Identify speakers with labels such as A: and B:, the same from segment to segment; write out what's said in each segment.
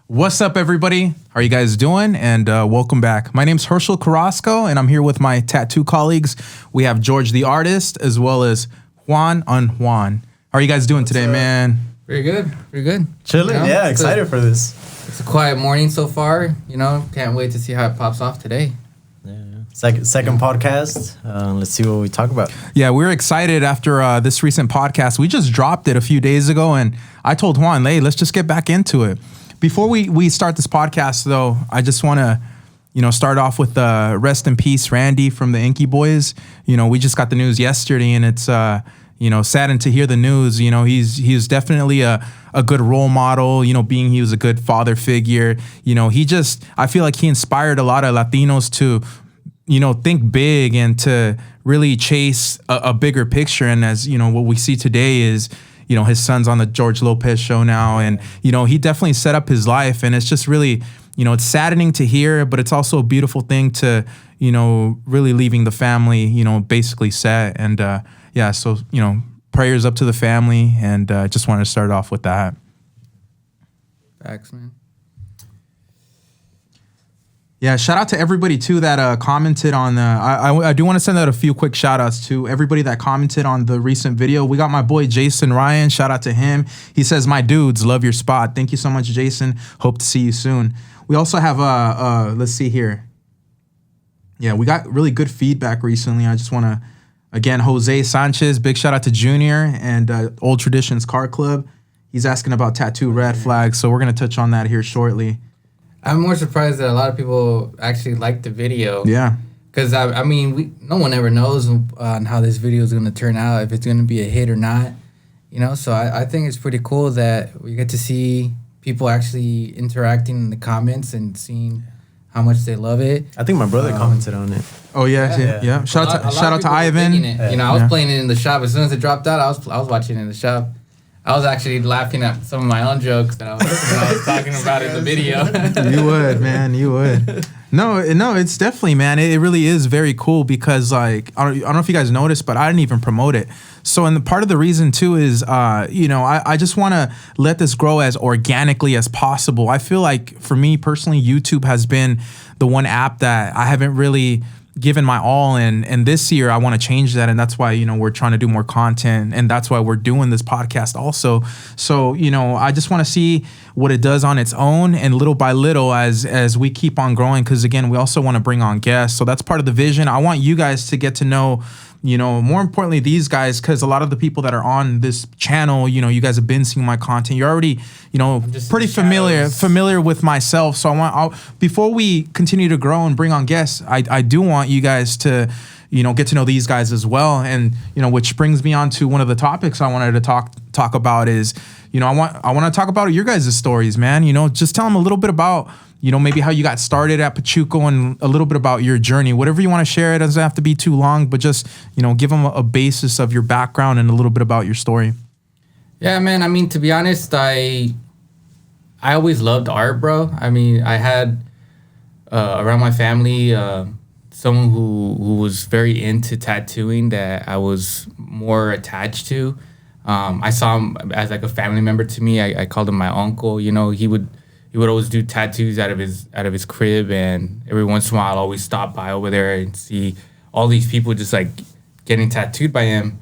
A: What's up, everybody? How are you guys doing? And welcome back. My name's Herschel Carrasco, and I'm here with my tattoo colleagues. We have George the artist, as well as Juan. How are you guys doing today, man?
B: Pretty good.
C: Chilling, yeah, excited for this.
B: It's a quiet morning so far, can't wait to see how it pops off today.
C: Yeah. Second podcast. Let's see what we talk about.
A: Yeah, we're excited after this recent podcast. We just dropped it a few days ago, and I told Juan, hey, let's just get back into it. Before we start this podcast, though, I just want to, start off with rest in peace, Randy from the Inky Boys. We just got the news yesterday, and it's saddened to hear the news. He's definitely a good role model. Being he was a good father figure. I feel like he inspired a lot of Latinos to, think big and to really chase a bigger picture. And as what we see today is, his son's on the George Lopez show now. And, he definitely set up his life. And it's just really, it's saddening to hear, but it's also a beautiful thing to, really leaving the family, basically set. And, so, prayers up to the family. And just wanted to start off with that.
B: Facts, man.
A: Yeah, shout out to everybody too that commented on I do want to send out a few quick shout outs to everybody that commented on the recent video. We got my boy Jason Ryan, shout out to him. He says, "My dudes, love your spot." Thank you so much, Jason. Hope to see you soon. We also have let's see here. Yeah, we got really good feedback recently. I just want to again, Jose Sanchez, big shout out to Junior and Old Traditions Car Club. He's asking about tattoo red flags, so we're going to touch on that here shortly.
B: I'm more surprised that a lot of people actually like the video.
A: Yeah.
B: Because, no one ever knows on how this video is going to turn out, if it's going to be a hit or not. So I think it's pretty cool that we get to see people actually interacting in the comments and seeing how much they love it.
C: I think my brother commented on it.
A: Oh, yeah. Shout out to Ivan.
B: I was playing it in the shop. As soon as it dropped out, I was watching it in the shop. I was actually laughing at some of my own jokes that I was talking about in the video.
A: You would, man. You would. No, it's definitely, man. It really is very cool because, like, I don't know if you guys noticed, but I didn't even promote it. So, and part of the reason, too, is, I just want to let this grow as organically as possible. I feel like, for me personally, YouTube has been the one app that I haven't really given my all, and this year I want to change that, and that's why we're trying to do more content, and that's why we're doing this podcast also. So I just want to see what it does on its own, and little by little as we keep on growing, because again we also want to bring on guests. So that's part of the vision. I want you guys to get to know more importantly these guys, because a lot of the people that are on this channel, you guys have been seeing my content. You're already pretty familiar with myself. So before we continue to grow and bring on guests, I do want you guys to get to know these guys as well. And which brings me on to one of the topics I wanted to talk about is I want to talk about your guys' stories, man. Just tell them a little bit about maybe how you got started at Pachuco and a little bit about your journey. Whatever you want to share, it doesn't have to be too long, but just, give them a basis of your background and a little bit about your story.
B: Yeah, man. To be honest, I always loved art, bro. I had around my family someone who was very into tattooing that I was more attached to. I saw him as like a family member to me. I called him my uncle. He would always do tattoos out of his crib, and every once in a while I'd always stop by over there and see all these people just like getting tattooed by him.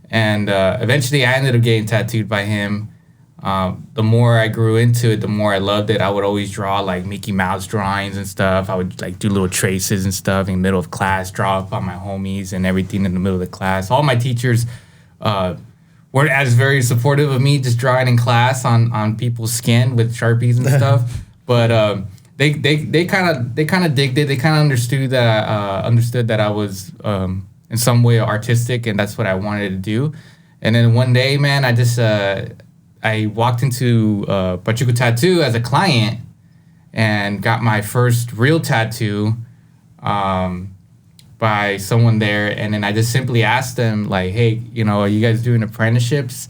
B: And eventually I ended up getting tattooed by him. The more I grew into it, the more I loved it. I would always draw like Mickey Mouse drawings and stuff. I would like do little traces and stuff in the middle of class, draw up on my homies and everything in the middle of the class. All my teachers weren't as very supportive of me just drawing in class on people's skin with Sharpies and stuff. But they kind of digged it. They kind of understood that I was in some way artistic, and that's what I wanted to do. And then one day, man, I walked into Pachuco Tattoo as a client and got my first real tattoo by someone there. And then I just simply asked them, like, hey, are you guys doing apprenticeships?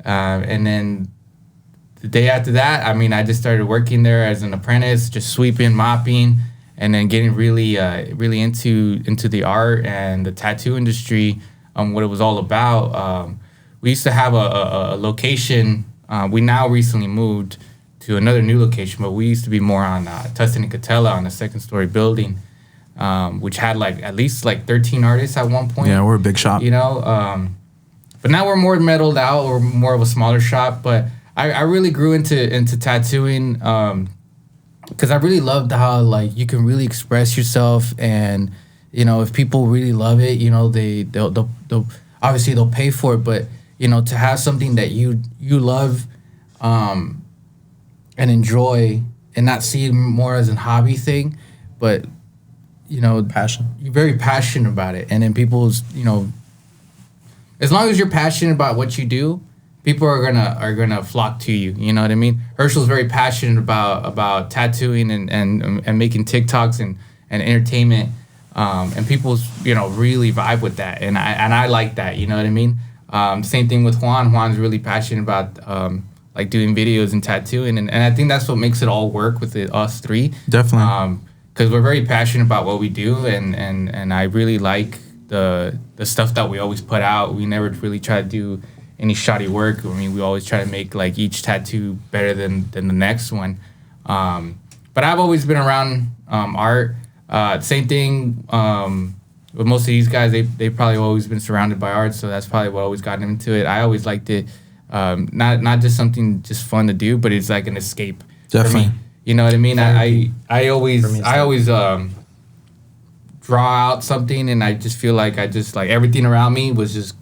B: And then the day after that, I just started working there as an apprentice, just sweeping, mopping, and then getting really into the art and the tattoo industry, what it was all about. We used to have a location. We now recently moved to another new location, but we used to be more on Tustin and Catella on the second story building, which had like at least like 13 artists at one point.
A: Yeah, we're a big shop.
B: You know, but now we're more metaled out. We're more of a smaller shop. But I really grew into tattooing because I really loved how like you can really express yourself, and you know, if people really love it, you know, they'll obviously they'll pay for it. But you know, to have something that you love and enjoy, and not see it more as a hobby thing, but you know,
C: Passion.
B: You're very passionate about it, and then people's, you know, as long as you're passionate about what you do, people are gonna flock to you. You know what I mean? Herschel's very passionate about tattooing and making TikToks and entertainment, and people's, you know, really vibe with that, and I like that. You know what I mean? Same thing with Juan. Juan's really passionate about like doing videos and tattooing, and I think that's what makes it all work with us three.
A: Definitely.
B: Because we're very passionate about what we do, and I really like the stuff that we always put out. We never really try to do any shoddy work. I mean, we always try to make like each tattoo better than the next one. But I've always been around art. Same thing with most of these guys. They've probably always been surrounded by art, so that's probably what always got them into it. I always liked it. Not just something just fun to do, but it's like an escape.
A: Definitely.
B: For me. You know what I mean? I always draw out something, and I just feel like everything around me was just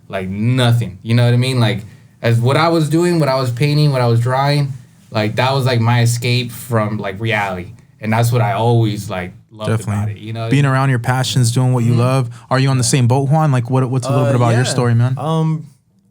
B: like nothing. You know what I mean? Like as what I was doing, what I was painting, what I was drawing, like that was like my escape from like reality, and that's what I always like loved about it. You know,
A: being around your passions, doing what you love. Are you on the same boat, Juan? Like what's a little bit about your story, man?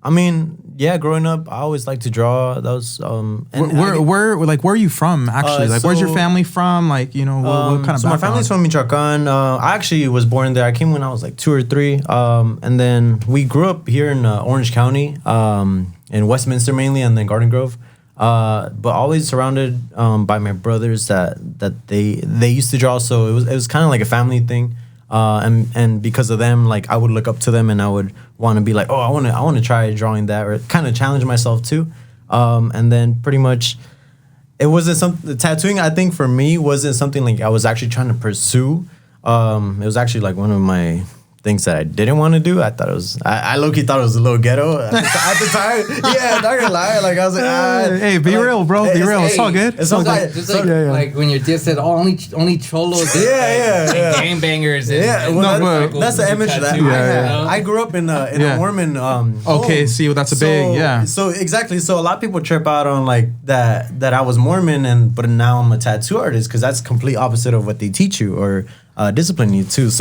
C: I mean, yeah, growing up, I always liked to draw. That was
A: where are you from actually? Like where's your family from? Like, you know, what kind of
C: so
A: background?
C: my family's from Michoacan. I actually was born there. I came when I was like 2 or 3. And then we grew up here in Orange County, in Westminster mainly, and then Garden Grove. But always surrounded by my brothers that they used to draw. So it was kind of like a family thing. And because of them, like I would look up to them, and I would want to be like, oh, I want to try drawing that, or kind of challenge myself too. And then pretty much, it wasn't the tattooing. I think for me wasn't something like I was actually trying to pursue. It was actually like one of my things that I didn't want to do. I thought it was, I low-key thought it was a little ghetto at the time. Yeah, not gonna lie. Like I was like,
A: hey, be real, bro. Be real. It's all good.
C: It's all good.
B: Just like when your dad said, "Oh, only cholos, gang bangers."
C: That's the image that I had. I grew up in a Mormon.
A: Okay,
C: home.
A: see, that's a big
C: So exactly. So a lot of people trip out on like that I was Mormon, but now I'm a tattoo artist, because that's complete opposite of what they teach you or discipline you too.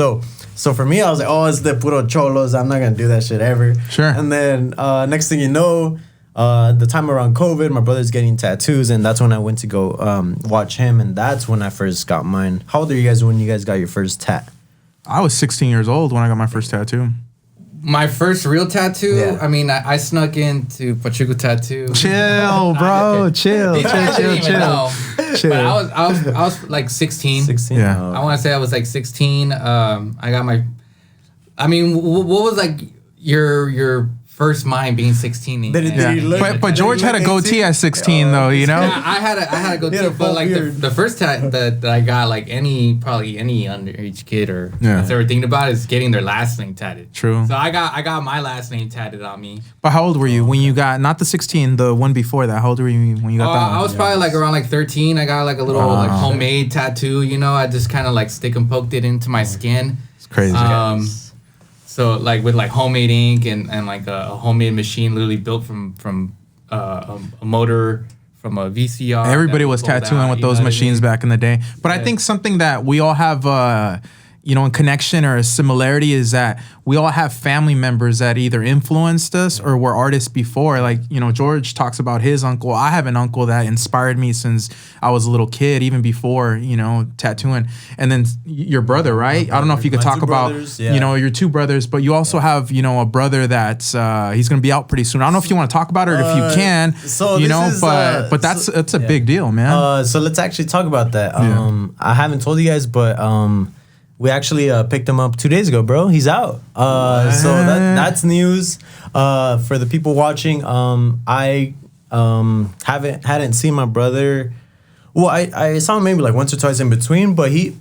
C: So for me, I was like, oh, it's the puro cholos. I'm not gonna do that shit ever.
A: Sure.
C: And then next thing you know, the time around COVID, my brother's getting tattoos, and that's when I went to go watch him, and that's when I first got mine. How old are you guys when you guys got your first tat?
A: I was 16 years old when I got my first tattoo.
B: My first real tattoo. I mean, I snuck into Pachuco Tattoo.
A: Chill, bro. Chill.
B: But I was like 16.
C: 16.
A: Yeah.
B: I want to say I was like 16. I got my. I mean, what was like your first mind being 16?
A: But George had a goatee at 16 though, you know.
B: Yeah, I had a goatee, but like the first tat that I got, like probably any underage kid or that's ever thinking about is getting their last name tatted.
A: True.
B: So I got my last name tatted on me.
A: But how old were you when you got, not the 16, the one before that? How old were you when you got that one?
B: I was probably like around like 13. I got like a little like homemade tattoo. You know, I just kind of like stick and poked it into my skin.
A: It's crazy.
B: So like with like homemade ink and like a homemade machine literally built from a motor from a VCR.
A: Everybody was tattooing with those machines back in the day. But I think something that we all have, in connection or a similarity is that we all have family members that either influenced us or were artists before. Like, George talks about his uncle. I have an uncle that inspired me since I was a little kid, even before, tattooing. And then your brother, right? I don't know if you could talk about, your two brothers, but you also have, a brother that's, he's going to be out pretty soon. I don't know if you want to talk about it or if you can, but that's a big deal, man.
C: So let's actually talk about that. I haven't told you guys, but, we actually picked him up 2 days ago, bro. He's out. So that's news for the people watching. I hadn't seen my brother. Well, I saw him maybe like once or twice in between, but I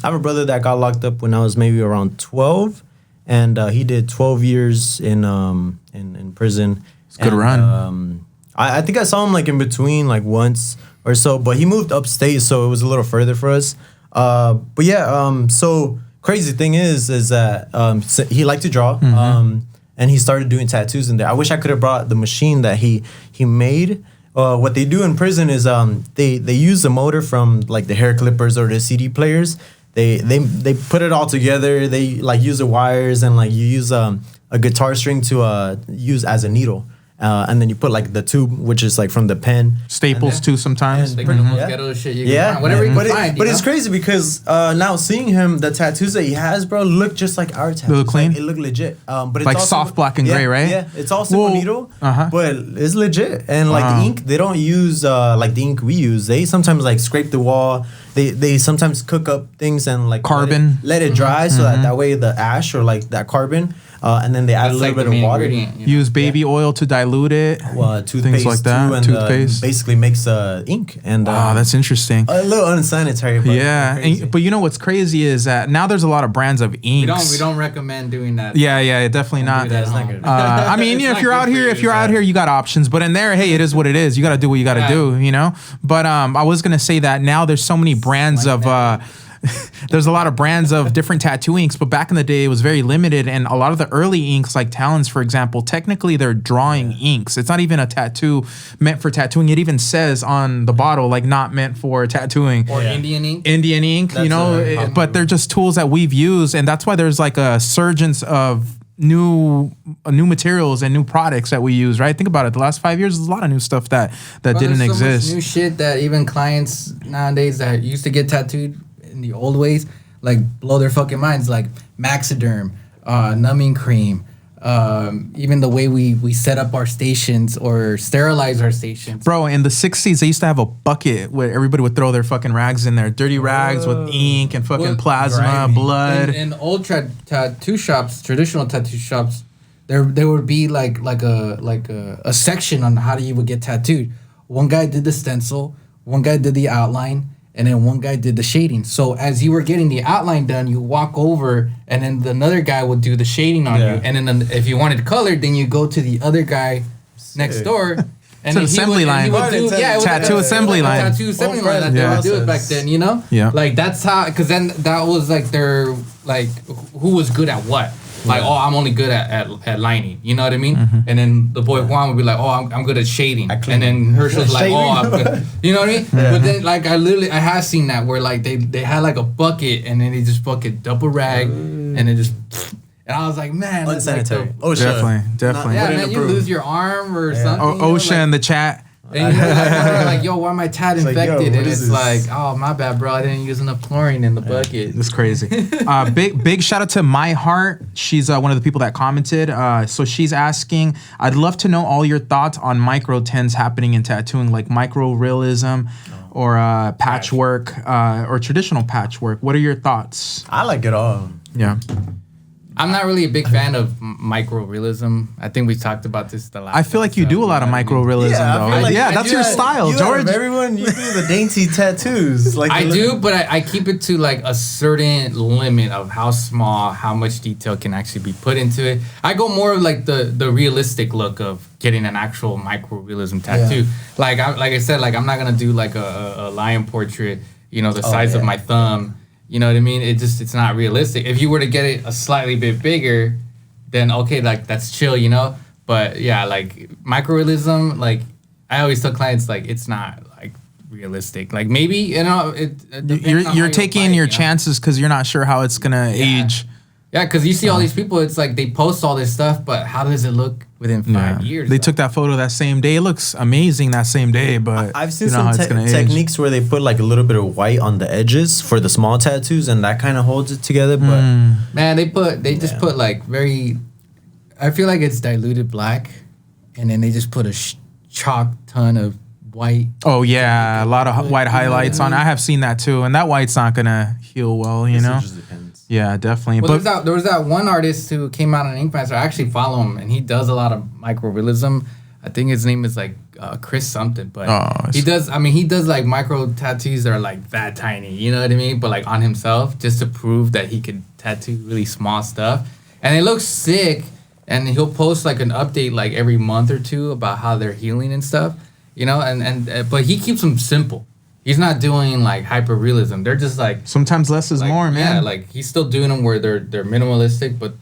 C: have a brother that got locked up when I was maybe around 12, and he did 12 years in prison.
A: It's a good run.
C: I think I saw him like in between like once or so, but he moved upstate, so it was a little further for us. But yeah, so crazy thing is that so he liked to draw, and he started doing tattoos in there. I wish I could have brought the machine that he made. What they do in prison is they use the motor from like the hair clippers or the CD players. They put it all together. They like use the wires, and like you use a guitar string to use as a needle. And then you put like the tube, which is like from the pen.
A: Staples too sometimes.
B: Like the most ghetto shit you can find. Whatever you can find.
C: But it's crazy because now seeing him, the tattoos that he has, bro, look just like our tattoos.
A: Look clean?
C: Like, it look legit. But it's
A: Like
C: also,
A: soft black and gray, right?
C: Yeah, it's all single needle, but it's legit. And like the ink, they don't use like the ink we use. They sometimes like scrape the wall. They sometimes cook up things and like
A: carbon.
C: let it dry so that way the ash or like that carbon. And then they add a little bit of water.
A: Use baby oil to dilute it.
C: Toothpaste
A: things like that.
C: too, and
A: Toothpaste
C: basically makes ink. And
A: wow, that's interesting.
C: a little unsanitary. But
A: Yeah, but you know what's crazy is that now there's a lot of brands of inks.
B: We don't recommend doing that.
A: Yeah, definitely not.
B: That's not good.
A: I mean, if you're out here, you got options. But in there, hey, it is what it is. You got to do what you got to do, you know. But I was gonna say that now there's so many brands of. There's a lot of brands of different tattoo inks, but back in the day it was very limited, and a lot of the early inks, like Talons, for example, technically they're drawing inks. It's not even a tattoo meant for tattooing. It even says on the bottle, like, not meant for tattooing.
B: Or Indian ink.
A: Indian ink,
C: That's
A: you know, but they're just tools that we've used, and that's why there's like a surgence of new materials and new products that we use, right? Think about it. The last 5 years, there's a lot of new stuff that didn't
B: there's so
A: exist.
B: much new shit that even clients nowadays that used to get tattooed in the old ways, like, blow their fucking minds, like Maxiderm, numbing cream, even the way we set up our stations or sterilize our stations.
A: Bro, in the 60s, they used to have a bucket where everybody would throw their fucking rags in there. Dirty rags with ink and fucking plasma, blood.
B: In old tattoo shops, traditional tattoo shops, there would be like a section on how you would get tattooed. One guy did the stencil, one guy did the outline, and then one guy did the shading. So as you were getting the outline done, you walk over, and then another guy would do the shading on you. And then if you wanted colored, then you go to the other guy next door. And
A: it's an assembly line. Tattoo assembly line.
B: Tattoo assembly line that they would do it back then, you know?
A: Yeah.
B: Like, that's how, because then that was like their, like, who was good at what? Like, oh, I'm only good at lining. You know what I mean? And then the boy Juan would be like, oh, I'm good at shading. And then Herschel's like, oh, I'm good. You know what I mean? But then, like, I have seen that where, like, they had, like, a bucket, and then they just fucking dump a rag, and then just... And I was like, man, that's
C: unsanitary.
B: like
A: Definitely.
B: yeah, man, you lose your arm or something.
A: OSHA in the chat.
B: And you're like, yo, why am I tat infected?
C: Yo,
B: and it's
C: this?
B: like, oh, my bad, bro. I didn't use enough chlorine in the bucket.
A: It's crazy. Big shout out to My Heart. She's one of the people that commented. So she's asking, I'd love to know all your thoughts on micro trends happening in tattooing, like micro realism or patchwork or traditional patchwork. What are your thoughts?
C: I like it all.
A: Yeah.
B: I'm not really a big fan of micro realism. I think we talked about this the last.
A: I feel like you do a lot of micro realism, though.
C: Like
A: That's your style, George.
C: Everyone, you do the dainty tattoos. Like
B: I do, but I keep it to like a certain limit of how small, how much detail can actually be put into it. I go more of like the realistic look of getting an actual micro realism tattoo. Yeah. Like I said, like I'm not gonna do like a lion portrait, you know, the size of my thumb. You know what I mean? It's not realistic. If you were to get it a slightly bit bigger, then okay, like that's chill, you know? But yeah, like microrealism, like I always tell clients, like it's not like realistic. Like maybe, you know,
A: you're taking your chances because you're not sure how it's gonna age.
B: Yeah, because you see all these people, it's like they post all this stuff, but how does it look within 5 years?
A: They took that photo that same day. It looks amazing that same day, but
C: I've seen some techniques where they put like a little bit of white on the edges for the small tattoos, and that kind of holds it together. But
B: man, they just put like very, I feel like it's diluted black, and then they just put a chalk ton of white.
A: Oh yeah, a lot of white highlights on. I have seen that too, and that white's not gonna heal well, you know. It just depends. Yeah, definitely.
B: Well, there was that one artist who came out on Ink Master. I actually follow him, and he does a lot of micro realism. I think his name is like Chris something, but
A: Oh,
B: he does. I mean, he does like micro tattoos that are like that tiny. You know what I mean? But like on himself, just to prove that he could tattoo really small stuff, and it looks sick. And he'll post like an update like every month or two about how they're healing and stuff. You know, but he keeps them simple. He's not doing like hyper realism. They're just like
A: sometimes less is more, man.
B: Yeah, like he's still doing them where they're minimalistic, but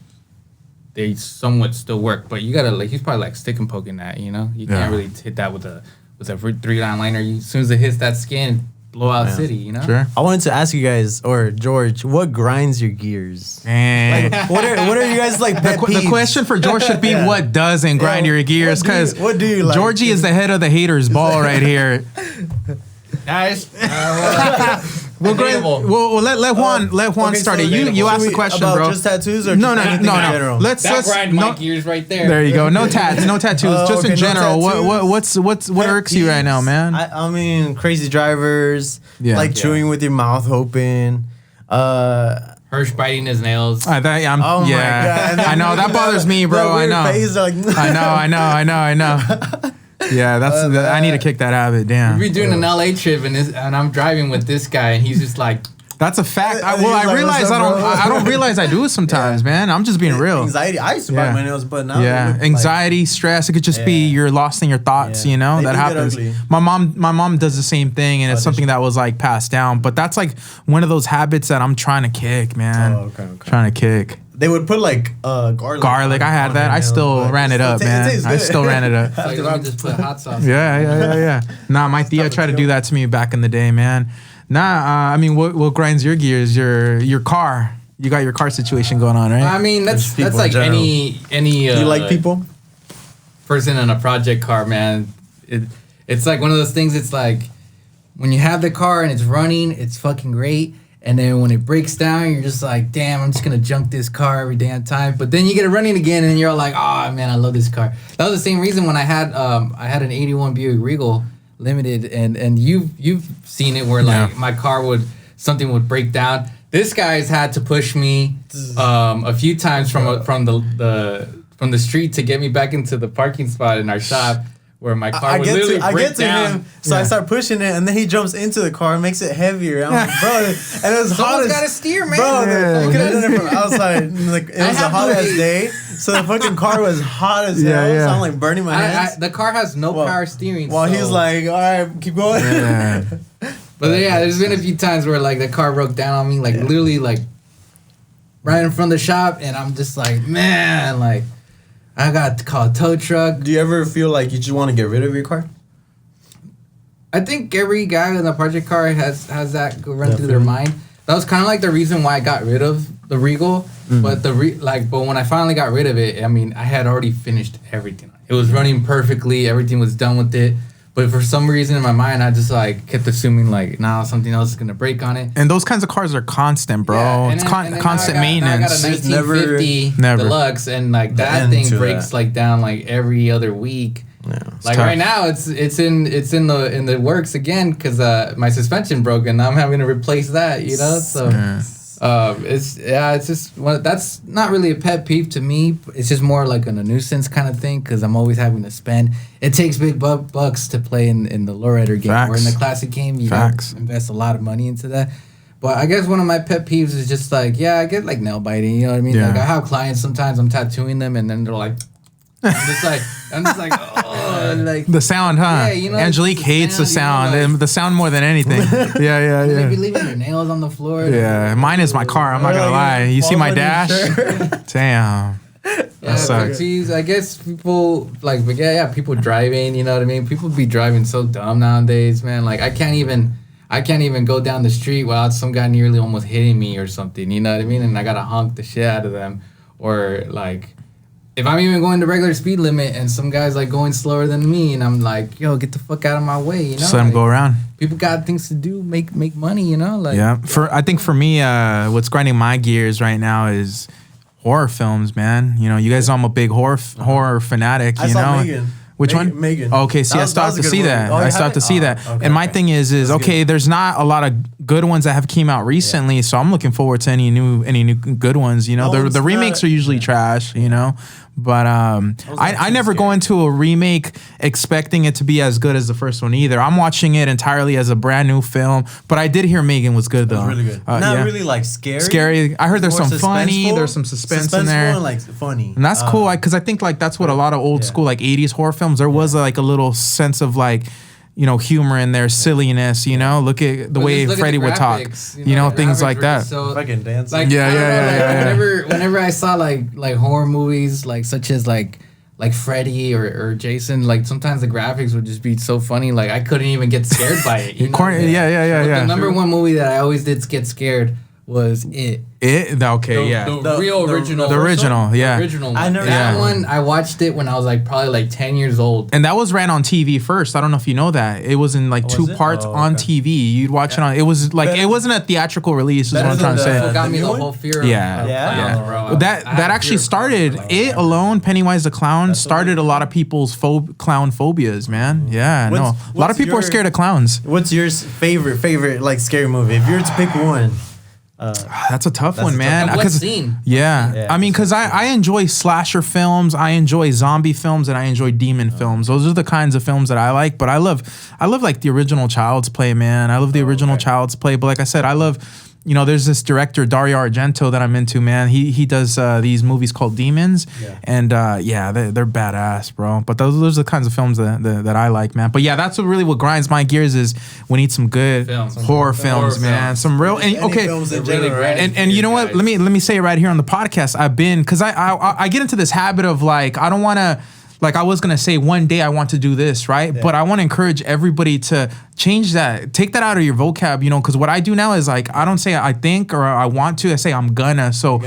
B: they somewhat still work. But you gotta like he's probably like stick and poking that. You know, you can't really hit that with a 3-line liner. As soon as it hits that skin, blow out city. You know.
A: Sure.
C: I wanted to ask you guys, or George, what grinds your gears? Like, what are you guys like? Pet peeves?
A: The question for George should be what doesn't grind your gears, because
C: what do you like?
A: Georgie is the head of the haters ball right here.
B: Nice.
A: Well, let Juan start it. You ask the question,
C: about
A: bro.
C: Just tattoos or
A: no.
B: Let's grind my gears right there.
A: There you go. No tattoos. Just in general. What irks you right now, man?
C: I mean, crazy drivers, chewing with your mouth open.
B: Hirsch biting his nails.
C: My God.
A: I know that bothers me, bro. I know. I know. Yeah, I need to kick that habit. Damn.
B: We're doing an LA trip and I'm driving with this guy and he's just like.
A: That's a fact. I realize I don't realize I do it sometimes, man. I'm just being real.
C: Anxiety. I used to bite my nails, but now
A: anxiety, stress. It could just be you're lost in your thoughts. You know that happens. My mom does the same thing, and it's something that was like passed down. But that's like one of those habits that I'm trying to kick, man.
C: Oh, okay.
A: Trying to kick.
C: They would put like garlic.
A: I had that. I still ran it up, man. I still ran it up.
B: Like, let me just put hot sauce.
A: Yeah. Nah, my Thea tried to do that to me back in the day, man. Nah, I mean, what grinds your gears? Your car. You got your car situation going on, right?
B: I mean, that's like any.
C: You like people?
B: Person in a project car, man. It's like one of those things. It's like when you have the car and it's running, it's fucking great. And then when it breaks down, you're just like, damn, I'm just gonna junk this car every damn time. But then you get it running again, and you're like, oh man, I love this car. That was the same reason when I had an '81 Buick Regal Limited, and you've seen it where like something would break down. This guy's had to push me a few times from the street to get me back into the parking spot in our shop. Where my car would literally break down.
C: Him, so I start pushing it, and then he jumps into the car and makes it heavier. I'm like, bro, and it was hot.
B: Someone's got to steer, man.
C: Bro, you could have done it from outside. Like, it was a hot ass day, so the fucking car was hot as hell. So I'm like burning my hands.
B: The car has no power steering.
C: While he's like, all right, keep going.
A: Yeah.
B: But there's been a few times where like the car broke down on me, like literally like right in front of the shop, and I'm just like, man, like. I got to call a tow truck.
C: Do you ever feel like you just want to get rid of your car?
B: I think every guy in a project car has that run through their mind. That was kind of like the reason why I got rid of the Regal. But but when I finally got rid of it, I mean, I had already finished everything. It was running perfectly. Everything was done with it. But for some reason in my mind, I just like kept assuming like, nah, something else is gonna break on it.
A: And those kinds of cars are constant, bro.
B: Yeah,
A: it's constant maintenance.
B: I got a 1950 Deluxe, and like that thing breaks like down like every other week. Yeah, like tough. Right now, it's in the works again because my suspension broke and I'm having to replace that. You know, so. Yeah. It's just that's not really a pet peeve to me. It's just more like a nuisance kind of thing because I'm always having to spend. It takes big bucks to play in the lowrider game. Facts. Or in the classic game, you gotta invest a lot of money into that. But I guess one of my pet peeves is just like, I get like nail biting. You know what I mean? Yeah. Like I have clients sometimes I'm tattooing them and then they're like. I'm just like, oh, like
A: the sound, huh? Yeah, you know, Angelique hates the sound. You know, like, the sound more than anything. Yeah.
B: They be leaving their nails on the floor.
A: Yeah, mine is my car. I'm not gonna lie. You see my dash? Damn.
B: That sucks. I guess people like, people driving. You know what I mean? People be driving so dumb nowadays, man. Like I can't even go down the street without some guy nearly almost hitting me or something. You know what I mean? And I gotta honk the shit out of them, or like. If I'm even going the regular speed limit and some guy's like going slower than me and I'm like, yo, get the fuck out of my way, you know?
A: Just let him go around.
B: People got things to do, make money, you know? Like
A: yeah. I think for me, what's grinding my gears right now is horror films, man. You know, you guys know I'm a big horror fanatic, you know?
C: Megan.
A: Which one?
C: Megan.
A: Okay, see, I started to see that. I started to see that.
C: Okay,
A: and my thing is okay, there's not a lot of good ones that have came out recently. So I'm looking forward to any new good ones. You know, the remakes are usually trash. You know. But I never go into a remake expecting it to be as good as the first one either. I'm watching it entirely as a brand new film. But I did hear Megan was good though.
C: It was really good. Not really like scary.
A: Scary. I heard there's some funny. There's some suspense in there.
C: And like funny.
A: And that's cool because I think like that's what a lot of old school like 80s horror films. There was like a little sense of like, you know, humor in there, silliness, you know, look at the way Freddy would talk, you know, things like that.
B: So,
C: fucking dance.
B: Like, whenever I saw like horror movies, like such as like Freddy or Jason, like sometimes the graphics would just be so funny. Like I couldn't even get scared by it. You know?
A: Yeah.
B: The number one movie that I always did get scared was It.
A: The
B: real original.
A: The original, yeah.
B: The original one.
C: I never
B: that one, I watched it when I was like probably like 10 years old.
A: And that was ran on TV first. I don't know if you know that. It was in like two parts on TV. You'd watch it on. It was like it wasn't a theatrical release. Is what I'm trying to say.
B: That's what got me the whole fear.
A: That actually started it alone. Pennywise the Clown started a lot of people's clown phobias. Man, a lot of people are scared of clowns.
C: What's your favorite like scary movie? If you were to pick one.
A: That's a tough one, man.
B: What scene?
A: I mean, because I enjoy slasher films, I enjoy zombie films, and I enjoy demon films. Those are the kinds of films that I like. But I love like the original Child's Play, man. I love the original Child's Play. But like I said, I love. You know, there's this director Dario Argento that I'm into, man. He does these movies called Demons, and they're badass, bro. But those are the kinds of films that I like, man. But yeah, that's what grinds my gears is we need some good horror films, man. Some real films in general, right? And you know what? Let me say it right here on the podcast. I've been because I get into this habit of like I don't want to. Like I was gonna say one day I want to do this, right? Yeah. But I want to encourage everybody to change that. Take that out of your vocab, you know, because what I do now is like I don't say I think or I want to. I say I'm gonna. So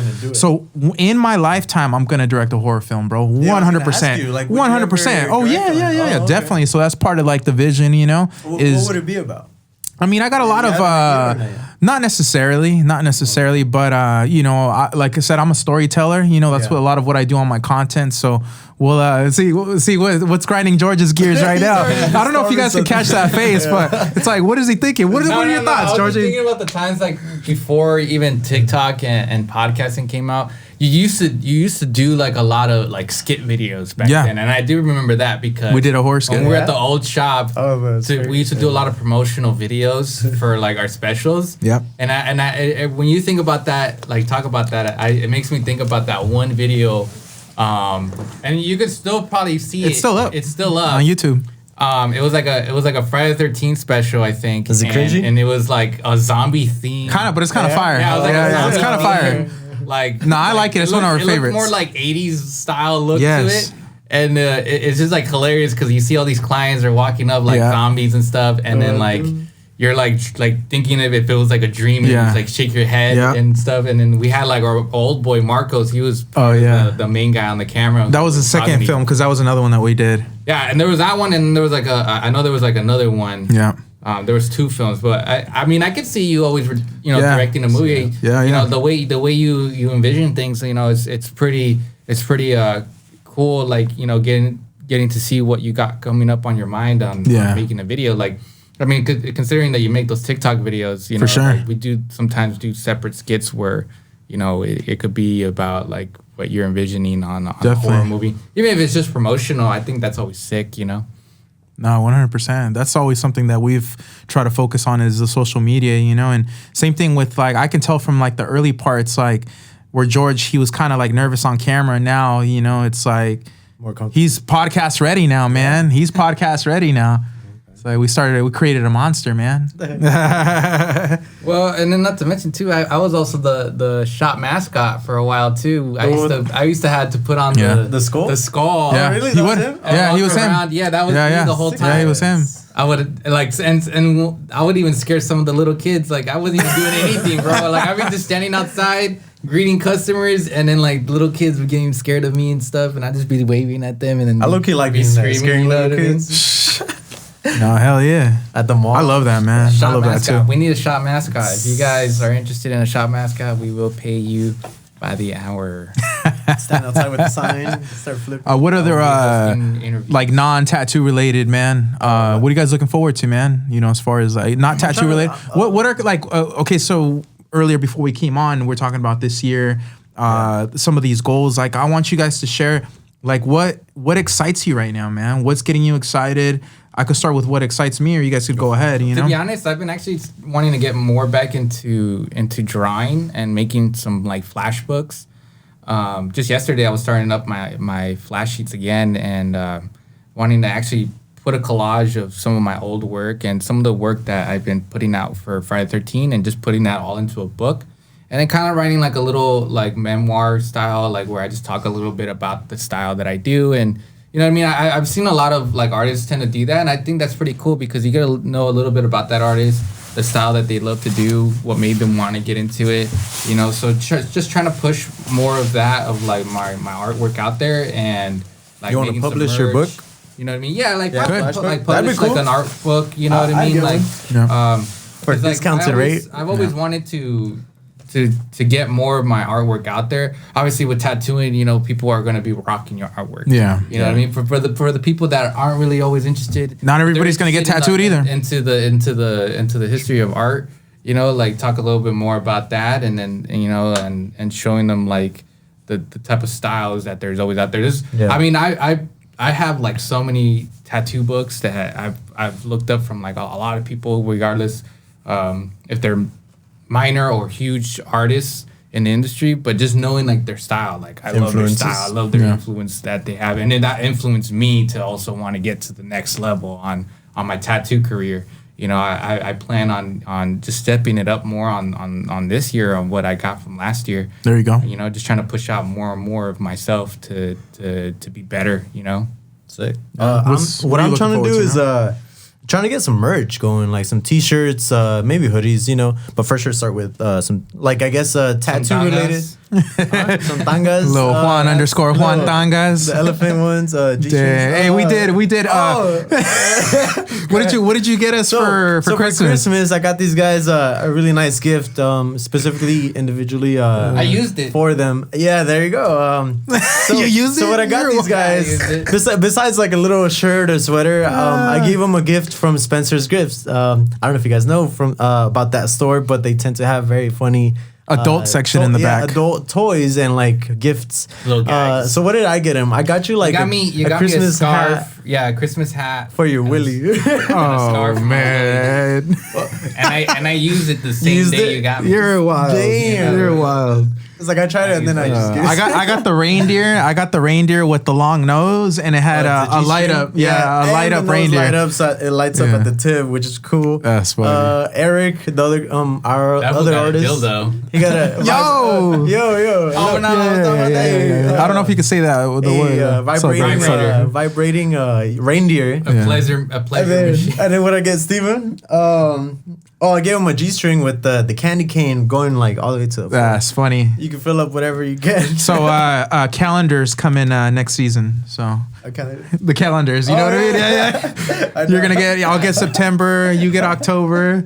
A: in my lifetime, I'm gonna direct a horror film, bro. 100%. 100%. Oh yeah, definitely. So that's part of like the vision, you know.
C: What would it be about?
A: I mean, I got a lot of not necessarily, but you know, like I said, I'm a storyteller. You know, that's what a lot of what I do on my content. So we'll see what's grinding George's gears right now. I don't know if you guys can catch that face, but it's like, what is he thinking? What are your thoughts, George?
B: I was thinking about the times like before even TikTok and podcasting came out. You used to do like a lot of like skit videos back then, and I do remember that because
A: we did a horror skit.
B: When we were at the old shop, we used to do a lot of promotional videos for like our specials.
A: Yep.
B: And I when you think about that, like talk about that, it makes me think about that one video, and you could still probably see
A: it's still up.
B: It's still up
A: on YouTube.
B: It was like a Friday the 13th special, I think.
C: Is it cringy?
B: And it was like a zombie theme.
A: Kind of, but it's kind of fire.
B: Yeah,
A: it's kind of fire.
B: Like
A: no, I like it. It's one of our favorites.
B: More like 80s style look to it, and it's just like hilarious because you see all these clients are walking up like zombies and stuff, and then like you're like thinking of if it was like a dream, and you just like shake your head and stuff, and then we had like our old boy Marcos. He was the main guy on the camera.
A: That was the second film because that was another one that we did.
B: Yeah, and there was that one, and there was like I know there was like another one.
A: Yeah.
B: There was two films, but I mean I could see you always directing a movie.
A: Yeah,
B: you know the way you envision things. You know it's pretty cool. Like you know getting to see what you got coming up on your mind on making a video. Like I mean considering that you make those TikTok videos, you know,
A: for sure.
B: Like, we do sometimes do separate skits where you know it could be about like what you're envisioning on a horror movie. Even if it's just promotional, I think that's always sick. You know.
A: No, 100%. That's always something that we've tried to focus on is the social media, you know, and same thing with like, I can tell from like the early parts, like where George, he was kind of like nervous on camera. Now, you know, it's like, he's podcast ready now, man. He's podcast ready now. So we created a monster, man.
B: Well, and then not to mention too, I was also the shop mascot for a while too. I used to have to put on the
C: skull.
B: The skull.
A: Yeah,
C: oh, really?
A: He would.
C: Him?
A: He was him.
B: Yeah, that was me the whole time.
A: Yeah, he was him.
B: I would like and I would even scare some of the little kids. Like I wasn't even doing anything, bro. Like I'd be just standing outside greeting customers, and then like little kids were getting scared of me and stuff, and I'd just be waving at them, and then
C: I low-key like being scaring little kids.
A: No, hell yeah.
C: At the mall.
A: I love that, man. I love
B: mascot.
A: that too.
B: We need a shop mascot. If you guys are interested in a shop mascot, we will pay you by the hour.
C: Stand outside with the sign, start flipping.
A: What other
B: interviews.
A: like non-tattoo related, man? What are you guys looking forward to, man? You know, as far as like not tattoo related. What are like okay, so earlier before we came on, we're talking about this year, some of these goals. Like I want you guys to share like what excites you right now, man? What's getting you excited? I could start with what excites me, or you guys could go ahead. You know,
B: to be honest, I've been actually wanting to get more back into drawing and making some like flash books. Just yesterday, I was starting up my flash sheets again and wanting to actually put a collage of some of my old work and some of the work that I've been putting out for Friday 13 and just putting that all into a book. And then kind of writing like a little like memoir style, like where I just talk a little bit about the style that I do. And you know what I mean? I've seen a lot of like artists tend to do that. And I think that's pretty cool because you get to know a little bit about that artist, the style that they love to do, what made them want to get into it, you know. So just trying to push more of that of like my artwork out there and like
C: you want to publish your book?
B: You know what I mean? Yeah, like
C: That'd
B: publish
C: be cool.
B: like an art book. You know what I mean? Like
C: for
B: like,
C: discounted rate.
B: I've always wanted to get more of my artwork out there. Obviously, with tattooing, you know, people are going to be rocking your artwork. Yeah, you know what I mean. For the people that aren't really always interested,
A: not everybody's going to get tattooed either.
B: Into the history of art, you know, like talk a little bit more about that, and then you know, and showing them like the type of styles that there's always out there. I mean, I have like so many tattoo books that I've looked up from like a lot of people, regardless if they're minor or huge artists in the industry, but just knowing like their style, like I love their style, I love their influence that they have, and then that influenced me to also want to get to the next level on my tattoo career. You know, I plan on just stepping it up more on this year on what I got from last year.
A: There you go.
B: You know, just trying to push out more and more of myself to be better. You know,
C: sick. What I'm trying to do is trying to get some merch going, like some t-shirts, maybe hoodies, you know. But for sure, start with some, like, I guess tattoo related. Some tangas.
A: Little Juan _ Juan tangas.
C: The elephant ones.
A: Hey, we did. What did you get us for Christmas?
C: For Christmas, I got these guys a really nice gift, specifically individually.
B: I used it
C: for them. Yeah, there you go.
A: You used it.
C: So what I got these guys, besides like a little shirt or sweater, I gave them a gift from Spencer's Gifts. I don't know if you guys know from about that store, but they tend to have very funny
A: adult section in the back.
C: Adult toys and like gifts.
B: Little gags.
C: So what did I get him? I got you like
B: you got
C: Christmas
B: me a scarf.
C: hat.
B: Yeah, a Christmas hat
C: for your Willie.
A: Oh man!
B: and I used it the same day you got me.
A: You're wild.
C: Damn, you're wild. It's like I tried it and then I just gave it.
A: I got the reindeer. I got the reindeer with the long nose, and it had a light up. Yeah, a light up reindeer.
C: Light up, so it lights up at the tip, which is cool.
A: That's funny.
C: Eric, the other our
B: that
C: other artist,
B: dildo.
C: He got a
A: yo.
B: Oh no,
A: I don't know if you can say that with the word.
C: Vibrating reindeer.
B: A pleasure machine.
C: And then what I get, Steven? I gave him a G-string with the candy cane going like all the way to the floor.
A: That's funny.
C: You can fill up whatever you get.
A: So calendars come in next season. So the calendars, you know what I mean? Yeah. You're gonna get. I'll get September. You get October.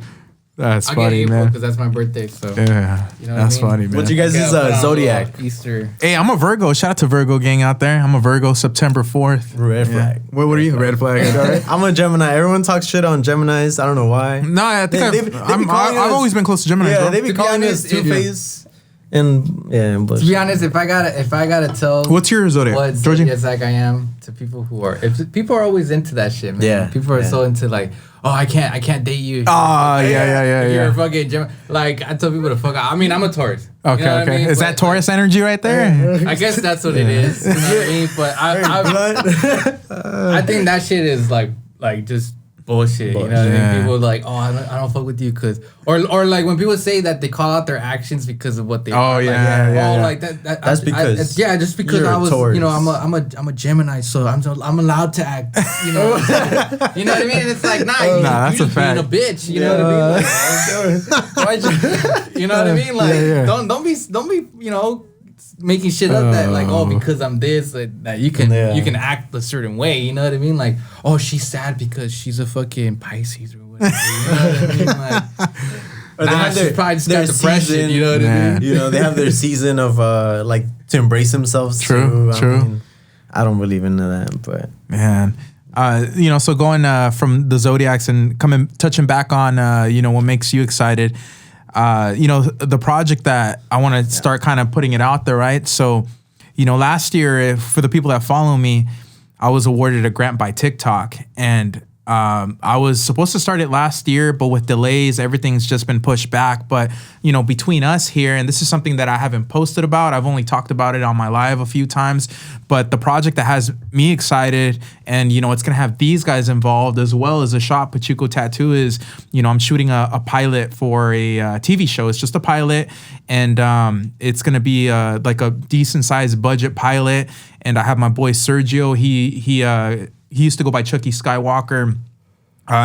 A: That's funny, man.
B: Because that's my birthday. So
A: yeah, you know that's funny, man.
C: What's you guys' zodiac?
B: Easter.
A: Hey, I'm a Virgo. Shout out to Virgo gang out there. I'm a Virgo. September 4th.
C: Red flag.
A: What are you? Red flag.
C: I'm a Gemini. Everyone talks shit on Geminis. I don't know why.
A: No, I think I've always been close to Geminis.
C: Yeah,
A: bro.
C: they be calling us Two-Face. And
B: to be honest, if I gotta tell,
A: what's your zodiac?
B: What zodiac I am to people who are, if people are always into that shit, man.
C: Yeah,
B: people are so into like, oh, I can't date you.
A: Oh, yeah.
B: You're a fucking Gemini. Like I tell people to fuck out. I mean, I'm a Taurus.
A: Okay,
B: you know
A: okay.
B: I mean?
A: Is that Taurus energy right there?
B: I guess that's what it is. You know what I mean? But I think that shit is like just bullshit. You know what I mean? People are like, oh, I don't fuck with you because, or like when people say that they call out their actions because of what they are. Like
C: that's because
B: just because I was, Taurus. You know, I'm a Gemini, so I'm allowed to act. You know, you know what I mean? And it's like, you
A: that's
B: just
A: a fact.
B: being a bitch. You know what I mean? You know what I mean? Like, don't be, you know, making shit up that like, oh, because I'm this, that you can act a certain way, you know what I mean? Like, oh, she's sad because she's a fucking Pisces or whatever. You know what I mean? Like,
C: or they have
B: she probably just got depression,
C: season,
B: you know what I mean?
C: You know, they have their season of like to embrace themselves.
A: True,
C: too.
A: true.
C: I mean, I don't believe in that, but
A: Man. So going from the Zodiacs and touching back on, what makes you excited, the project that I want to start kind of putting it out there, right? So, last year, for the people that follow me, I was awarded a grant by TikTok, and I was supposed to start it last year, but with delays, everything's just been pushed back. But, between us here, and this is something that I haven't posted about, I've only talked about it on my live a few times, but the project that has me excited and, it's going to have these guys involved as well as a shop, Pachuco Tattoo, is, I'm shooting a pilot for a TV show. It's just a pilot, and it's going to be like a decent sized budget pilot. And I have my boy Sergio. He used to go by Chucky Skywalker.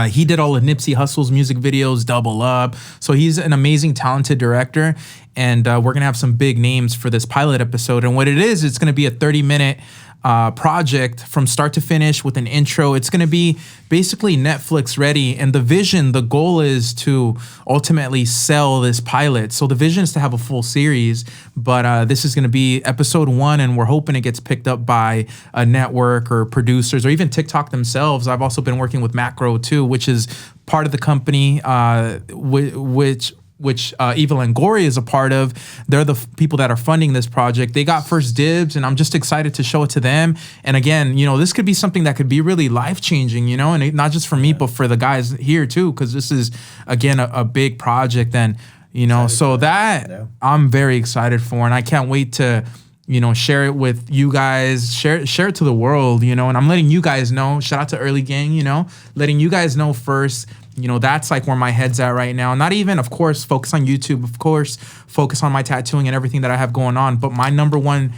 A: He did all of Nipsey Hussle's music videos, Double Up. So he's an amazing, talented director. And we're going to have some big names for this pilot episode. And what it is, it's going to be a 30-minute project from start to finish with an intro. It's going to be basically Netflix ready. And the goal is to ultimately sell this pilot. So the vision is to have a full series, but this is going to be episode 1, and we're hoping it gets picked up by a network or producers or even TikTok themselves. I've also been working with Macro too, which is part of the company, which Evil Longoria is a part of. They're the people that are funding this project. They got first dibs, and I'm just excited to show it to them. And again, this could be something that could be really life-changing, and not just for me, but for the guys here too, because this is, again, a big project. And, so that I'm very excited for, and I can't wait to, share it with you guys, share it to the world, and I'm letting you guys know. Shout out to Early Gang, letting you guys know first. That's like where my head's at right now. Not even, of course, focus on YouTube, of course, focus on my tattooing and everything that I have going on. But my number one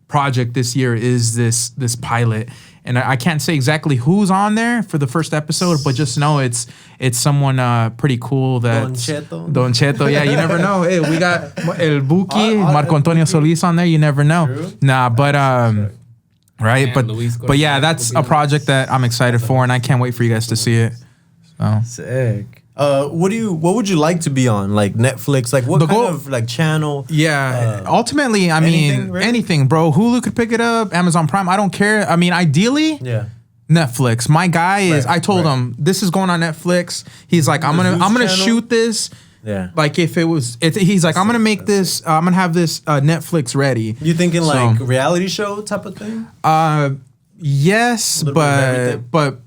A: project this year is this pilot. And I can't say exactly who's on there for the first episode, but just know it's someone pretty cool. Don Cheto. Yeah, you never know. Hey, we got El Buki, Marco Antonio Solis on there. You never know. True. Nah, but right, but yeah, that's a project that I'm excited for, and I can't wait for you guys to see it. So
C: sick. What would you like to be on? Like Netflix? Like what kind of like channel?
A: Yeah. Ultimately, I mean, really? Anything, bro. Hulu could pick it up, Amazon Prime. I don't care. I mean, ideally, Netflix. My guy is. I told him this is going on Netflix. He's like, I'm gonna shoot this. Yeah. Like if he's like, I'm gonna make this. I'm gonna have this Netflix ready.
C: You thinking like reality show type of thing?
A: Yes, but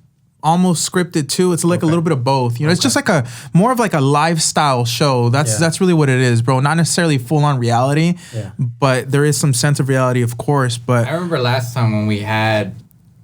A: almost scripted too. It's like a little bit of both. It's just like more of like a lifestyle show. That's really what it is, bro. Not necessarily full on reality, but there is some sense of reality, of course. But
B: I remember last time when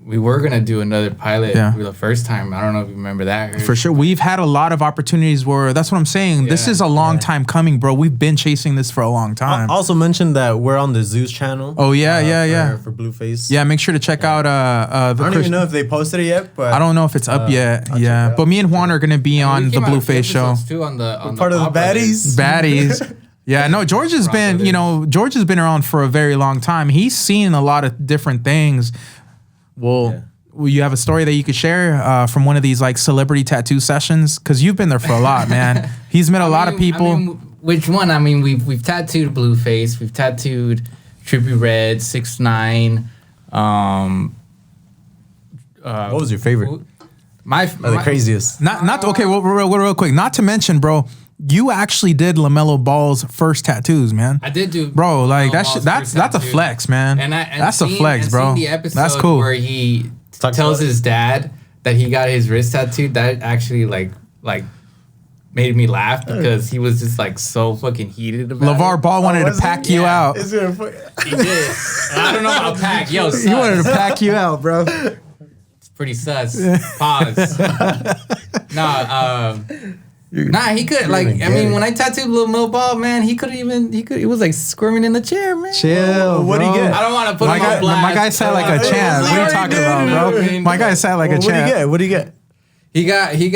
B: we were going to do another pilot for the first time. I don't know if you remember that.
A: For sure. We've had a lot of opportunities where, that's what I'm saying. This is a long time coming, bro. We've been chasing this for a long time.
C: I also mentioned that we're on the Zeus channel.
A: Oh, yeah.
C: For Blueface.
A: Yeah, make sure to check out
C: I don't even know if they posted it yet, but
A: I don't know if it's up yet. Yeah. But me and Juan are going to be on the Blueface show.
B: Too on
C: part of the baddies.
A: Baddies. Yeah, no, George has been around for a very long time. He's seen a lot of different things. Well, you have a story that you could share from one of these like celebrity tattoo sessions? Because you've been there for a lot, man. He's met a lot of people.
B: Which one? I mean, we've tattooed Blueface. We've tattooed Trippie Red, 6ix9ine.
C: What was your favorite?
B: The
C: craziest.
A: Not okay. Well, real quick. Not to mention, bro. You actually did LaMelo Ball's first tattoos, man.
B: I did do,
A: bro. Like that's a flex, man. That's a flex, bro.
B: The episode
A: that's cool.
B: Where he tells his dad that he got his wrist tattooed. That actually like made me laugh because he was just like so fucking heated about
A: LeVar
B: it.
A: Ball wanted to pack you out.
B: He did. I don't know about pack. Yo, sus.
A: He wanted to pack you out, bro.
B: It's pretty sus. Pause. Nah, he could when I tattooed LaMelo Ball, man, he was like squirming in the chair, man.
A: Chill,
C: what do you get?
B: I don't want to put him on blast.
A: My guy sat like a champ. What are you talking about, bro? My guy sat like a champ.
C: What do you get?
B: He got
A: Fear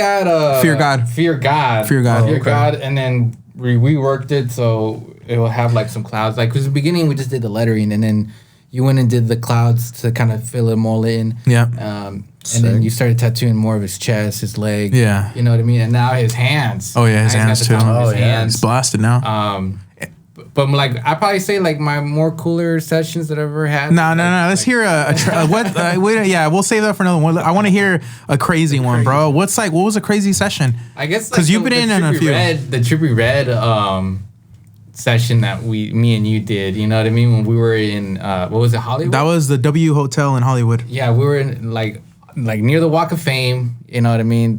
A: God.
B: Fear God.
A: Fear God.
B: Fear God, and then we reworked it so it will have like some clouds. Like, because in the beginning we just did the lettering, and then you went and did the clouds to kind of fill them all in.
A: Yeah.
B: And then you started tattooing more of his chest, his leg.
A: Yeah.
B: You know what I mean? And now his hands.
A: Oh, yeah, his hands too.
B: Hands.
A: He's blasted now.
B: But like I probably say like my more cooler sessions that I've ever had.
A: No. Let's hear we'll save that for another one. I want to hear a crazy one, bro. What was a crazy session?
B: I guess
A: because you've been in a few.
B: The Trippie Red session that me and you did. You know what I mean? When we were in what was it, Hollywood?
A: That was the W Hotel in Hollywood.
B: Yeah, we were in like near the Walk of Fame. You know what I mean?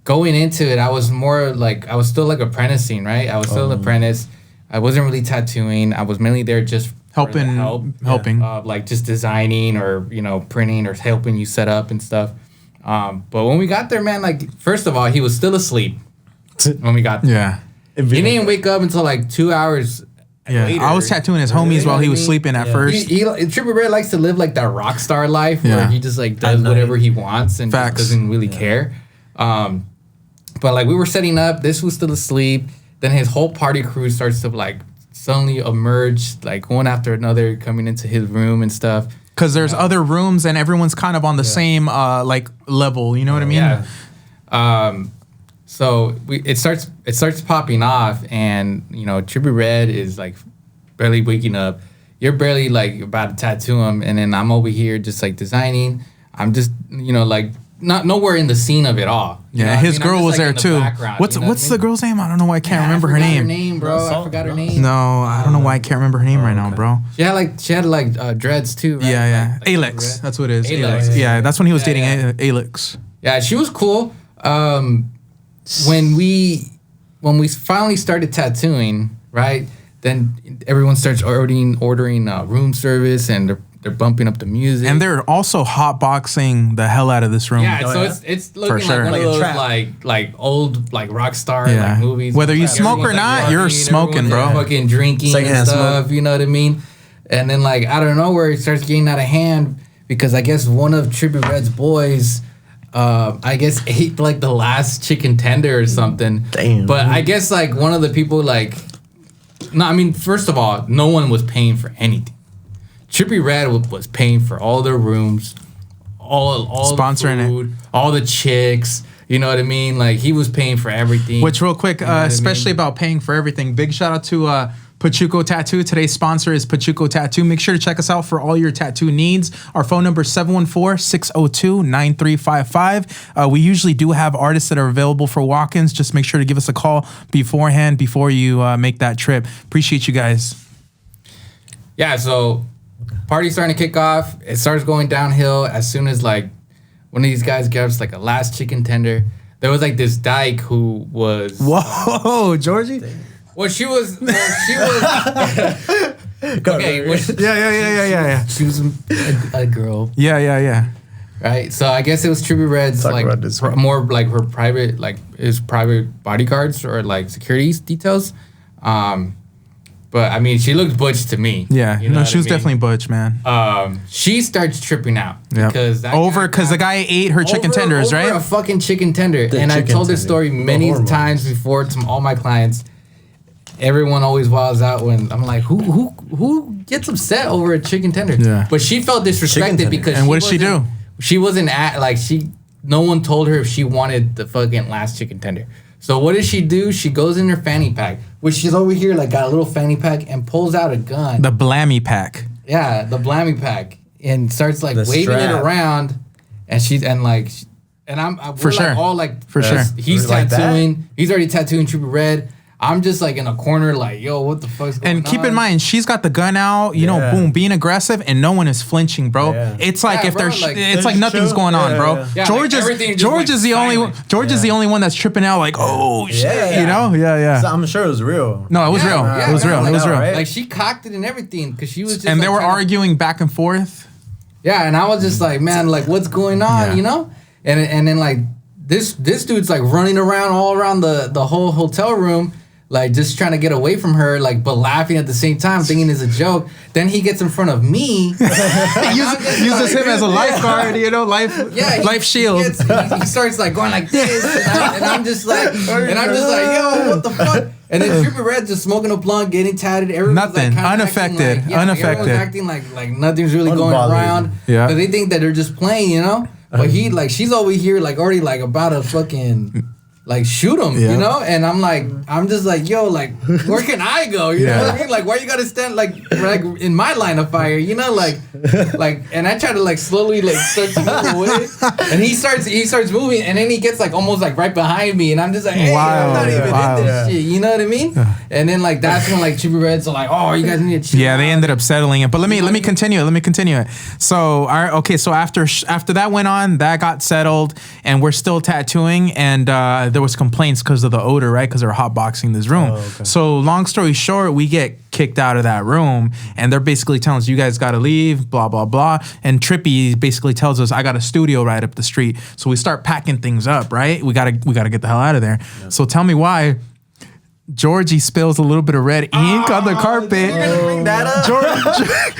B: Going into it, I was still like apprenticing, right? I was still an apprentice. I wasn't really tattooing. I was mainly there just
A: helping,
B: like just designing or printing or helping you set up and stuff. But when we got there, man, like first of all, he was still asleep when we got there.
A: Yeah,
B: he didn't wake up until like 2 hours.
A: Yeah,
B: later.
A: I was tattooing his homies while he was sleeping at first.
B: Trippie Red likes to live like that rock star life where he just like does whatever he wants and just doesn't really care. But like we were setting up, this was still asleep. Then his whole party crew starts to like suddenly emerge, like one after another, coming into his room and stuff.
A: Because there's other rooms and everyone's kind of on the same like level. You know what I mean?
B: Yeah. So it starts popping off, and Trippie Red is like barely waking up. You're barely like about to tattoo him, and then I'm over here just like designing. I'm just like. Not nowhere in the scene of it all.
A: Yeah, his girl was there too. What's the girl's name? I don't know why I can't remember her name.
B: Bro. I forgot her name.
A: No, I don't know why I can't remember her name right now, bro.
B: She had like dreads too, right?
A: Yeah.
B: Like
A: Alex. That's what it is.
B: Alex.
A: Yeah, that's when he was dating Alex.
B: Yeah, she was cool. When we finally started tattooing, right? Then everyone starts ordering room service, and they're bumping up the music,
A: and they're also hotboxing the hell out of this room.
B: Yeah, so it's looking like one of those like old like rock star like movies.
A: Whether you smoke or not, you're smoking, bro.
B: Fucking drinking and stuff. Smoke. You know what I mean? And then like out of nowhere, it starts getting out of hand because I guess one of Trippie Red's boys, I guess ate like the last chicken tender or something.
C: Damn.
B: But I guess like one of the people like, no, I mean first of all, no one was paying for anything. Trippie Red was paying for all their rooms, all
A: sponsoring
B: the food, all the chicks. You know what I mean? Like he was paying for everything.
A: Which real quick, especially about paying for everything. Big shout out to Pachuco Tattoo. Today's sponsor is Pachuco Tattoo. Make sure to check us out for all your tattoo needs. Our phone number is 714-602-9355. We usually do have artists that are available for walk-ins. Just make sure to give us a call beforehand before you make that trip. Appreciate you guys.
B: Yeah, so party's starting to kick off. It starts going downhill as soon as like one of these guys gives like a last chicken tender. There was like this dyke who was
A: Georgie?
B: Well, she was okay.
A: Yeah.
B: She was a girl.
A: Yeah.
B: Right. So I guess it was Trippie Red's like more like her private, like his private bodyguards or like security details. But I mean, she looked butch to me.
A: Yeah,
B: you know
A: she was definitely butch, man.
B: She starts tripping out because
A: the guy ate her chicken tenders, right?
B: A fucking chicken tender, and I've told this story many times before to all my clients. Everyone always wilds out when I'm like, who gets upset over a chicken tender?
A: Yeah.
B: But she felt disrespected because.
A: And what did she do?
B: She wasn't no one told her if she wanted the fucking last chicken tender. So what does she do? She goes in her fanny pack, which she's over here, like got a little fanny pack, and pulls out a gun.
A: The Blammy pack.
B: Yeah, the Blammy pack, and starts like waving it around, and I'm
A: for sure,
B: like, all like
A: for sure.
B: He's tattooing. He's already tattooing Trippie Red. I'm just like in a corner, like, yo, what the fuck's going on?
A: And keep in mind, she's got the gun out, you know, boom, being aggressive, and no one is flinching, bro. Yeah. It's like if there's, it's like nothing's going on, bro. Yeah, George is the only one that's tripping out, like, oh shit, you know,
C: So I'm sure it was real.
A: No, it was real. It was real. It was real.
B: Like she cocked it and everything because she was just.
A: And they were arguing back and forth.
B: Yeah, and I was just like, man, like, what's going on, you know? And then like this dude's like running around all around the whole hotel room. Like, just trying to get away from her, like, but laughing at the same time, thinking it's a joke. Then he gets in front of me.
A: uses him as a lifeguard, you know, life shield.
B: He starts, like, going like this. And I'm just like, yo, what the fuck? And then Trippie Red just smoking a blunt, getting tatted. Everyone's
A: nothing. Like, unaffected. Unaffected.
B: Everyone's acting like nothing's really going around.
A: Yeah.
B: But they think that they're just playing, you know? But she's over here, like, already, like, about to fucking... like shoot him, you know? And I'm just like, yo, like, where can I go? You know what I mean? Like, why you gotta stand like in my line of fire? You know, like, and I try to like slowly like start to move away, and he starts moving, and then he gets like almost like right behind me, and I'm just like, hey, I'm not even in this shit. You know what I mean? And then like that's when like Trippie Reds are like, oh, you guys need to chill.
A: Yeah, they ended up settling it. But let me continue. Let me continue it. So so after that went on, that got settled, and we're still tattooing, and there was complaints because of the odor, right? Because they're hotboxing this room. So long story short, we get kicked out of that room, and they're basically telling us, you guys got to leave, blah blah blah. And Trippie basically tells us, I got a studio right up the street. So we start packing things up, right? We gotta get the hell out of there. So tell me why Georgie spills a little bit of red ink on the carpet.
B: You're gonna bring that up?
A: George,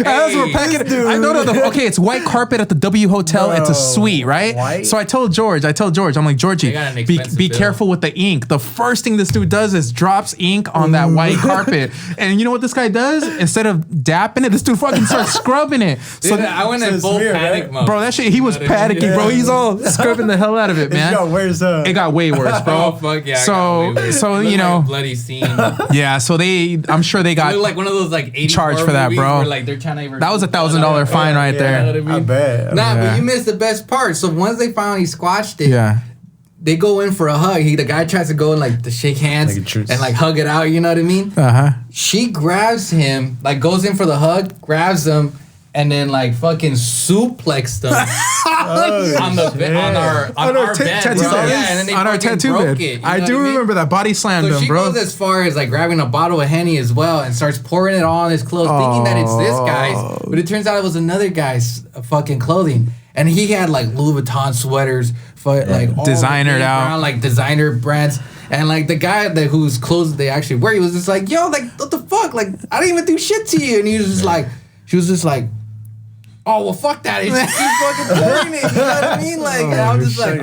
A: as we're packing it, I know okay, it's white carpet at the W Hotel. It's a suite, right?
C: White?
A: So I told George, I'm like, Georgie, be careful with the ink. The first thing this dude does is drops ink on that white carpet. And you know what this guy does? Instead of dapping it, this dude fucking starts scrubbing it.
B: So I went in full panic mode.
A: Bro, that shit, he was panicking, bro. He's all scrubbing the hell out of it, man.
C: It
A: got way worse, bro.
B: Oh, fuck yeah.
A: So you know,
B: bloody scene.
A: Yeah, so I'm sure they got
B: like one of those like 80
A: charged for that, bro.
B: Where, like they're trying to
A: that was $1,000 fine right there.
B: You know what I mean?
C: I bet.
B: But you missed the best part. So once they finally squashed it, they go in for a hug. The guy tries to go and like to shake hands and like hug it out. You know what I mean? She grabs him, like goes in for the hug, grabs him, and then like fucking suplexed them on our bed,
A: tattoo
B: bro.
A: bed.
B: Yeah, and then they
A: on our tattoo bed.
B: it,
A: I do remember that body slammed him,
B: she
A: bro.
B: goes as far as like grabbing a bottle of Henny as well and starts pouring it all on his clothes, thinking that it's this guy's, but it turns out it was another guy's fucking clothing, and he had like Louis Vuitton sweaters, like
A: designered out,
B: like designer brands. And like the guy whose clothes they actually wear, he was just like, yo, like what the fuck? Like I didn't even do shit to you. And he was just like, she was just like, oh well, fuck that. It's just fucking pouring it. You know what I mean? Like, and I was just like,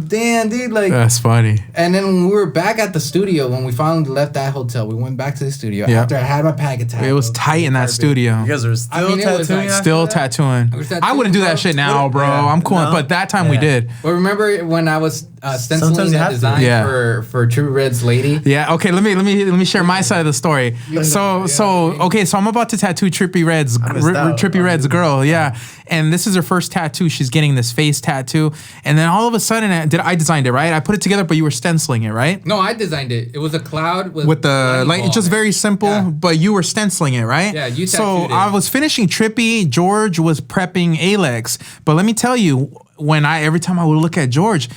B: damn, dude. Like,
A: that's funny.
B: And then when we were back at the studio, when we finally left that hotel, we went back to the studio after I had my panic attack.
A: It was tight in that studio.
C: You guys were still
A: tattooing. I wouldn't do that shit now, bro. I'm cool, but that time we did.
B: Well, remember when I was stenciling that design for Trippie Red's lady?
A: Yeah. Okay. Let me share my side of the story. So I'm about to tattoo Trippie Red's girl. Yeah. And this is her first tattoo. She's getting this face tattoo. And then all of a sudden, I designed it, right? I put it together, but you were stenciling it, right?
B: No, I designed it. It was a cloud with
A: the like. It's just very simple, but you were stenciling it, right?
B: Yeah, you tattooed
A: So I was finishing Trippie. George was prepping Alex. But let me tell you, every time I would look at George,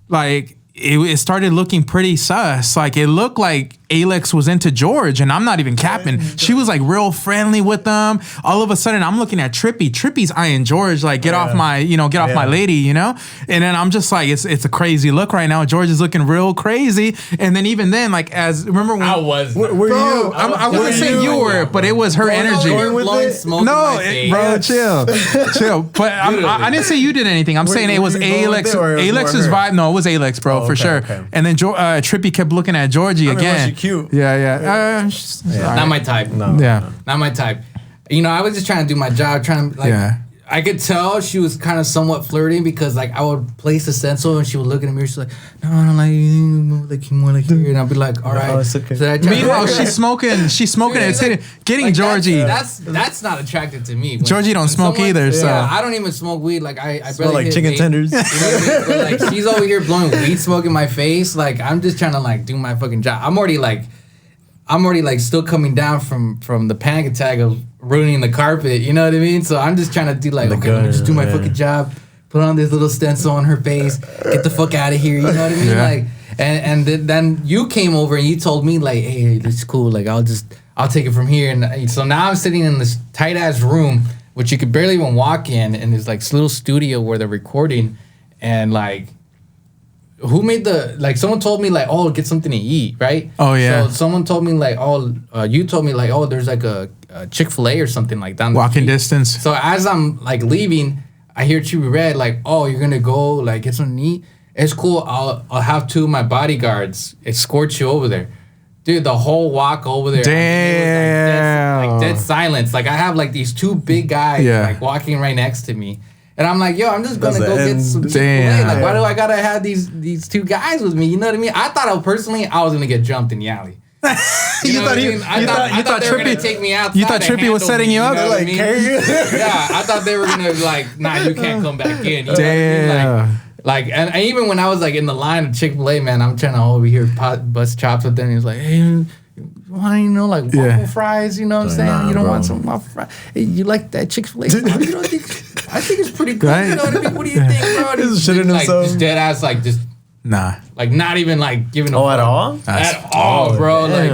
A: like it started looking pretty sus. Like it looked like Alex was into George, and I'm not even capping. She was like real friendly with them. All of a sudden, I'm looking at Trippie. Trippie's eyeing George, like get off my lady, you know. And then I'm just like, it's a crazy look right now. George is looking real crazy. And then even then, like remember when
B: I was,
C: were you?
A: I wouldn't say you were, but it was her energy.
B: Bro,
A: chill. But I didn't say you did anything. I'm saying it was Alex. Alex's vibe. No, it was Alex, bro, for sure. Okay. And then Trippie kept looking at Georgie again.
C: Cute.
A: Yeah.
B: Not my type.
C: No.
A: Yeah.
B: Not my type. You know, I was just trying to do my job, I could tell she was kind of somewhat flirting because like I would place a stencil and she would look in the mirror. She's like, "No, I don't like you. Like more like here." And I'd be like, "All right."
C: No, it's okay.
B: So
A: meanwhile, she's smoking. It's like, getting like Georgie.
B: That's not attractive to me.
A: Georgie don't smoke either. So
B: I don't even smoke weed. Like I
C: smell like chicken tenders.
B: You know what I mean? But like she's over here blowing weed smoke in my face. Like I'm just trying to like do my fucking job. I'm already like still coming down from the panic attack of ruining the carpet, you know what I mean? So I'm just trying to do like, let me just do my fucking job, put on this little stencil on her face, get the fuck out of here, you know what I mean? Yeah. Like, and then you came over and you told me like, hey, it's cool, like I'll take it from here. And so now I'm sitting in this tight ass room, which you could barely even walk in, and there's like this little studio where they're recording, and like, who made someone told me like, oh, get something to eat, right?
A: Oh yeah.
B: So someone told me like, you told me like, oh, there's like a Chick-fil-A or something like down the
A: walking
B: street.
A: distance.
B: So as I'm like leaving, I hear Trippie Red like, oh, you're gonna go like get something to eat? It's cool. I'll have two of my bodyguards escort you over there. Dude, the whole walk over there.
A: Damn.
B: It was like dead silence. Like I have like these two big guys like walking right next to me. And I'm like, yo, I'm just gonna go get some Chick-fil-A. Like, why do I gotta have these two guys with me? You know what I mean? I thought I was gonna get jumped in the alley. You thought they were gonna take me outside.
A: You thought Trippie was setting you up?
B: Like, yeah, I thought they were gonna like, nah, you can't come back in. You know what I mean? Like, and even when I was like in the line of Chick-fil-A, man, I'm trying to over here bust chops with them. And he was like, hey, why you know, like waffle fries? You know what I'm saying? You don't want some waffle fries? Hey, you like that Chick-fil-A? You don't think? I think it's pretty good. You know what I mean? What do you think, bro?
C: Just shitting himself.
B: Just dead ass, like just like not even like giving a fuck.
C: At all?
B: At all, bro. Like,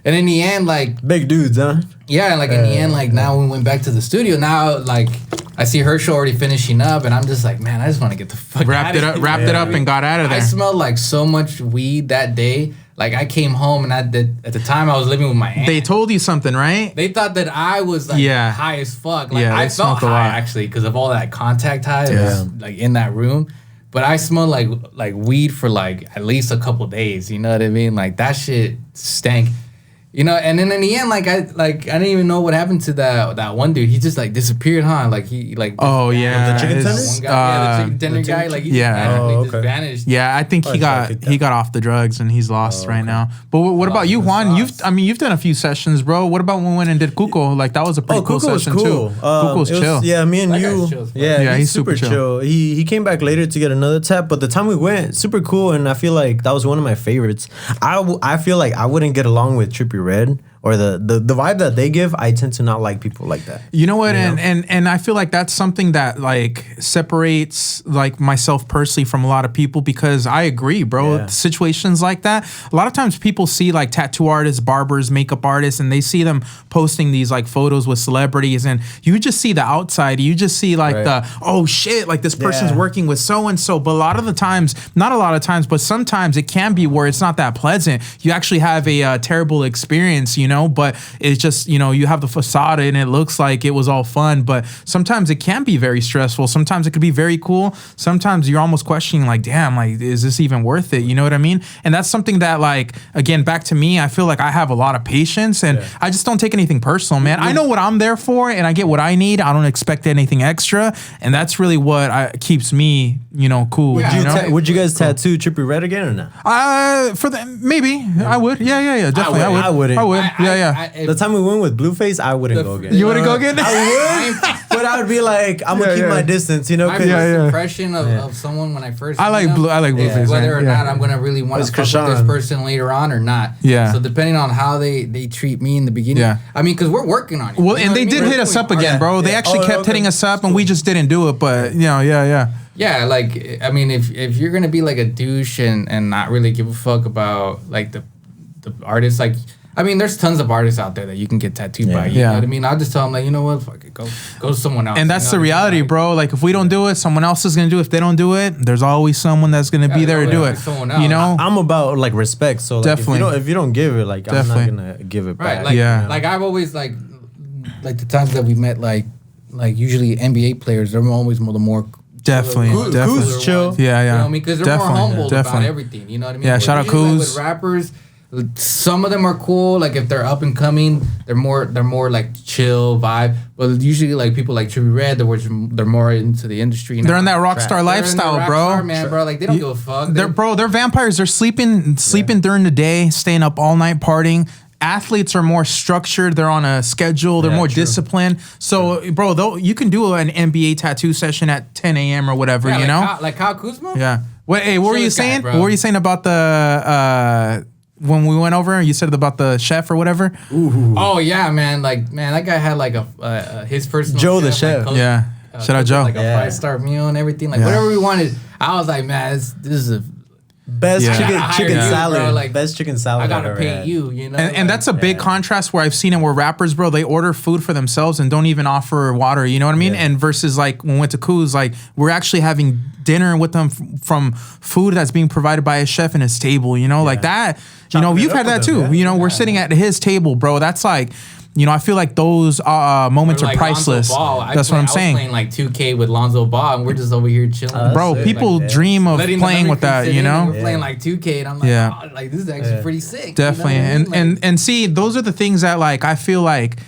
B: and in the end, like
C: big dudes, huh?
B: Yeah, like in the end, like now we went back to the studio. Now, like I see Herschel already finishing up, and I'm just like, man, I just want to get the fuck
A: wrapped it up, and got out of there.
B: I smelled like so much weed that day. Like I came home, and at the time I was living with my aunt.
A: They told you something, right?
B: They thought that I was like high as fuck. Like I felt high actually because of all that contact high that was like in that room. But I smelled like weed for like at least a couple days. You know what I mean? Like that shit stank. You know, and then in the end, like I didn't even know what happened to that one dude. He just like disappeared, huh? Like he like
C: the chicken tender,
B: the chicken tender guy. Like he just vanished.
A: Yeah, I think he got off the drugs and he's lost right now. But what about you, Juan? You've done a few sessions, bro. What about when we went and did Cuco? Like that was a pretty cool session too. Cuco's chill.
C: Yeah, me and you.
A: Yeah, he's super chill.
C: He came back later to get another tap, but the time we went, super cool, and I feel like that was one of my favorites. I feel like I wouldn't get along with Trippie Red or the vibe that they give. I tend to not like people like that.
A: You know what? And I feel like that's something that like separates like myself personally from a lot of people, because I agree, bro. Yeah. Situations like that, a lot of times people see like tattoo artists, barbers, makeup artists, and they see them posting these like photos with celebrities, and you just see the outside. You just see like the, oh shit, like this person's working with so and so. But a lot of the times, not a lot of times, but sometimes it can be where it's not that pleasant. You actually have a terrible experience, you know, but it's just, you know, you have the facade and it looks like it was all fun, but sometimes it can be very stressful. Sometimes it could be very cool. Sometimes you're almost questioning like, damn, like, is this even worth it? You know what I mean? And that's something that, like, again, back to me, I feel like I have a lot of patience and I just don't take anything personal, man. I know what I'm there for and I get what I need. I don't expect anything extra. And that's really what keeps me, you know, cool.
C: Would you guys tattoo Trippie Red again or not?
A: For the maybe I would. Yeah, definitely. I would. Yeah.
C: The time we went with Blueface, I wouldn't go again.
A: You wouldn't go again?
C: I would, but I would be like, I'm gonna keep my distance, you know.
B: My first impression of someone when I first
A: I like Blueface,
B: whether or not I'm gonna really want to fuck with this person later on or not.
A: Yeah.
B: So depending on how they treat me in the beginning. Yeah. I mean, because we're working on it.
A: Well, and they did hit us up again, bro. They actually kept hitting us up, and we just didn't do it. But
B: yeah, like I mean, if you're gonna be like a douche and not really give a fuck about like the artist, like, I mean, there's tons of artists out there that you can get tattooed by. You know what I mean? I'll just tell them, like, you know what, fuck it, go to someone else.
A: And that's the reality, like, bro. Like, if we don't do it, someone else is gonna do it. If they don't do it, there's always someone that's gonna be there to do it. You know,
C: I'm about like respect. So like,
A: definitely,
C: if you don't give it, like, I'm not gonna give it back.
B: Like, like I've always like the times that we met, like usually NBA players, they're always the more.
A: Definitely.
C: Chill.
A: Yeah.
B: You know what I mean? Because they're more humble about everything. You know what I mean?
A: Yeah, shout out Kuz.
B: Like with rappers, some of them are cool. Like if they're up and coming, they're more like chill vibe. But usually like people like Trippie Red, they're more into the industry.
A: They're in that rock star lifestyle, bro.
B: Man, bro, like they don't give a fuck.
A: They're vampires. They're sleeping during the day, staying up all night partying. Athletes are more structured. They're on a schedule. They're more disciplined. So, bro, you can do an NBA tattoo session at 10 a.m. or whatever, you know?
B: Like Kyle Kuzma?
A: Yeah. What were you saying? What were you saying about the... when we went over, you said about the chef or whatever?
B: Ooh. Oh, yeah, man. Like, man, that guy had like his personal
C: Joe
B: chef,
C: the chef.
B: Like,
A: yeah. Shout out Joe.
B: Like a 5-star meal and everything. Like, whatever we wanted. I was like, man, this is a...
C: Best chicken salad.
B: Bro, like,
C: best chicken salad.
B: I gotta pay you, you know.
A: And that's a big contrast where I've seen it where rappers, bro, they order food for themselves and don't even offer water. You know what I mean? And versus like when we went to Kuz, like we're actually having dinner with them from food that's being provided by a chef in his table. You know, like that. You know, you've had that too. You know, we're sitting at his table, bro. That's like. You know, I feel like those moments are priceless. That's what I'm saying.
B: I was playing like 2K with Lonzo Ball, and we're just over here chilling.
A: Bro, people dream of playing with that, you know?
B: We're playing like 2K, and I'm like, oh, like this is actually pretty sick.
A: Definitely.
B: You know what I mean?
A: And see, those are the things that, like, I feel like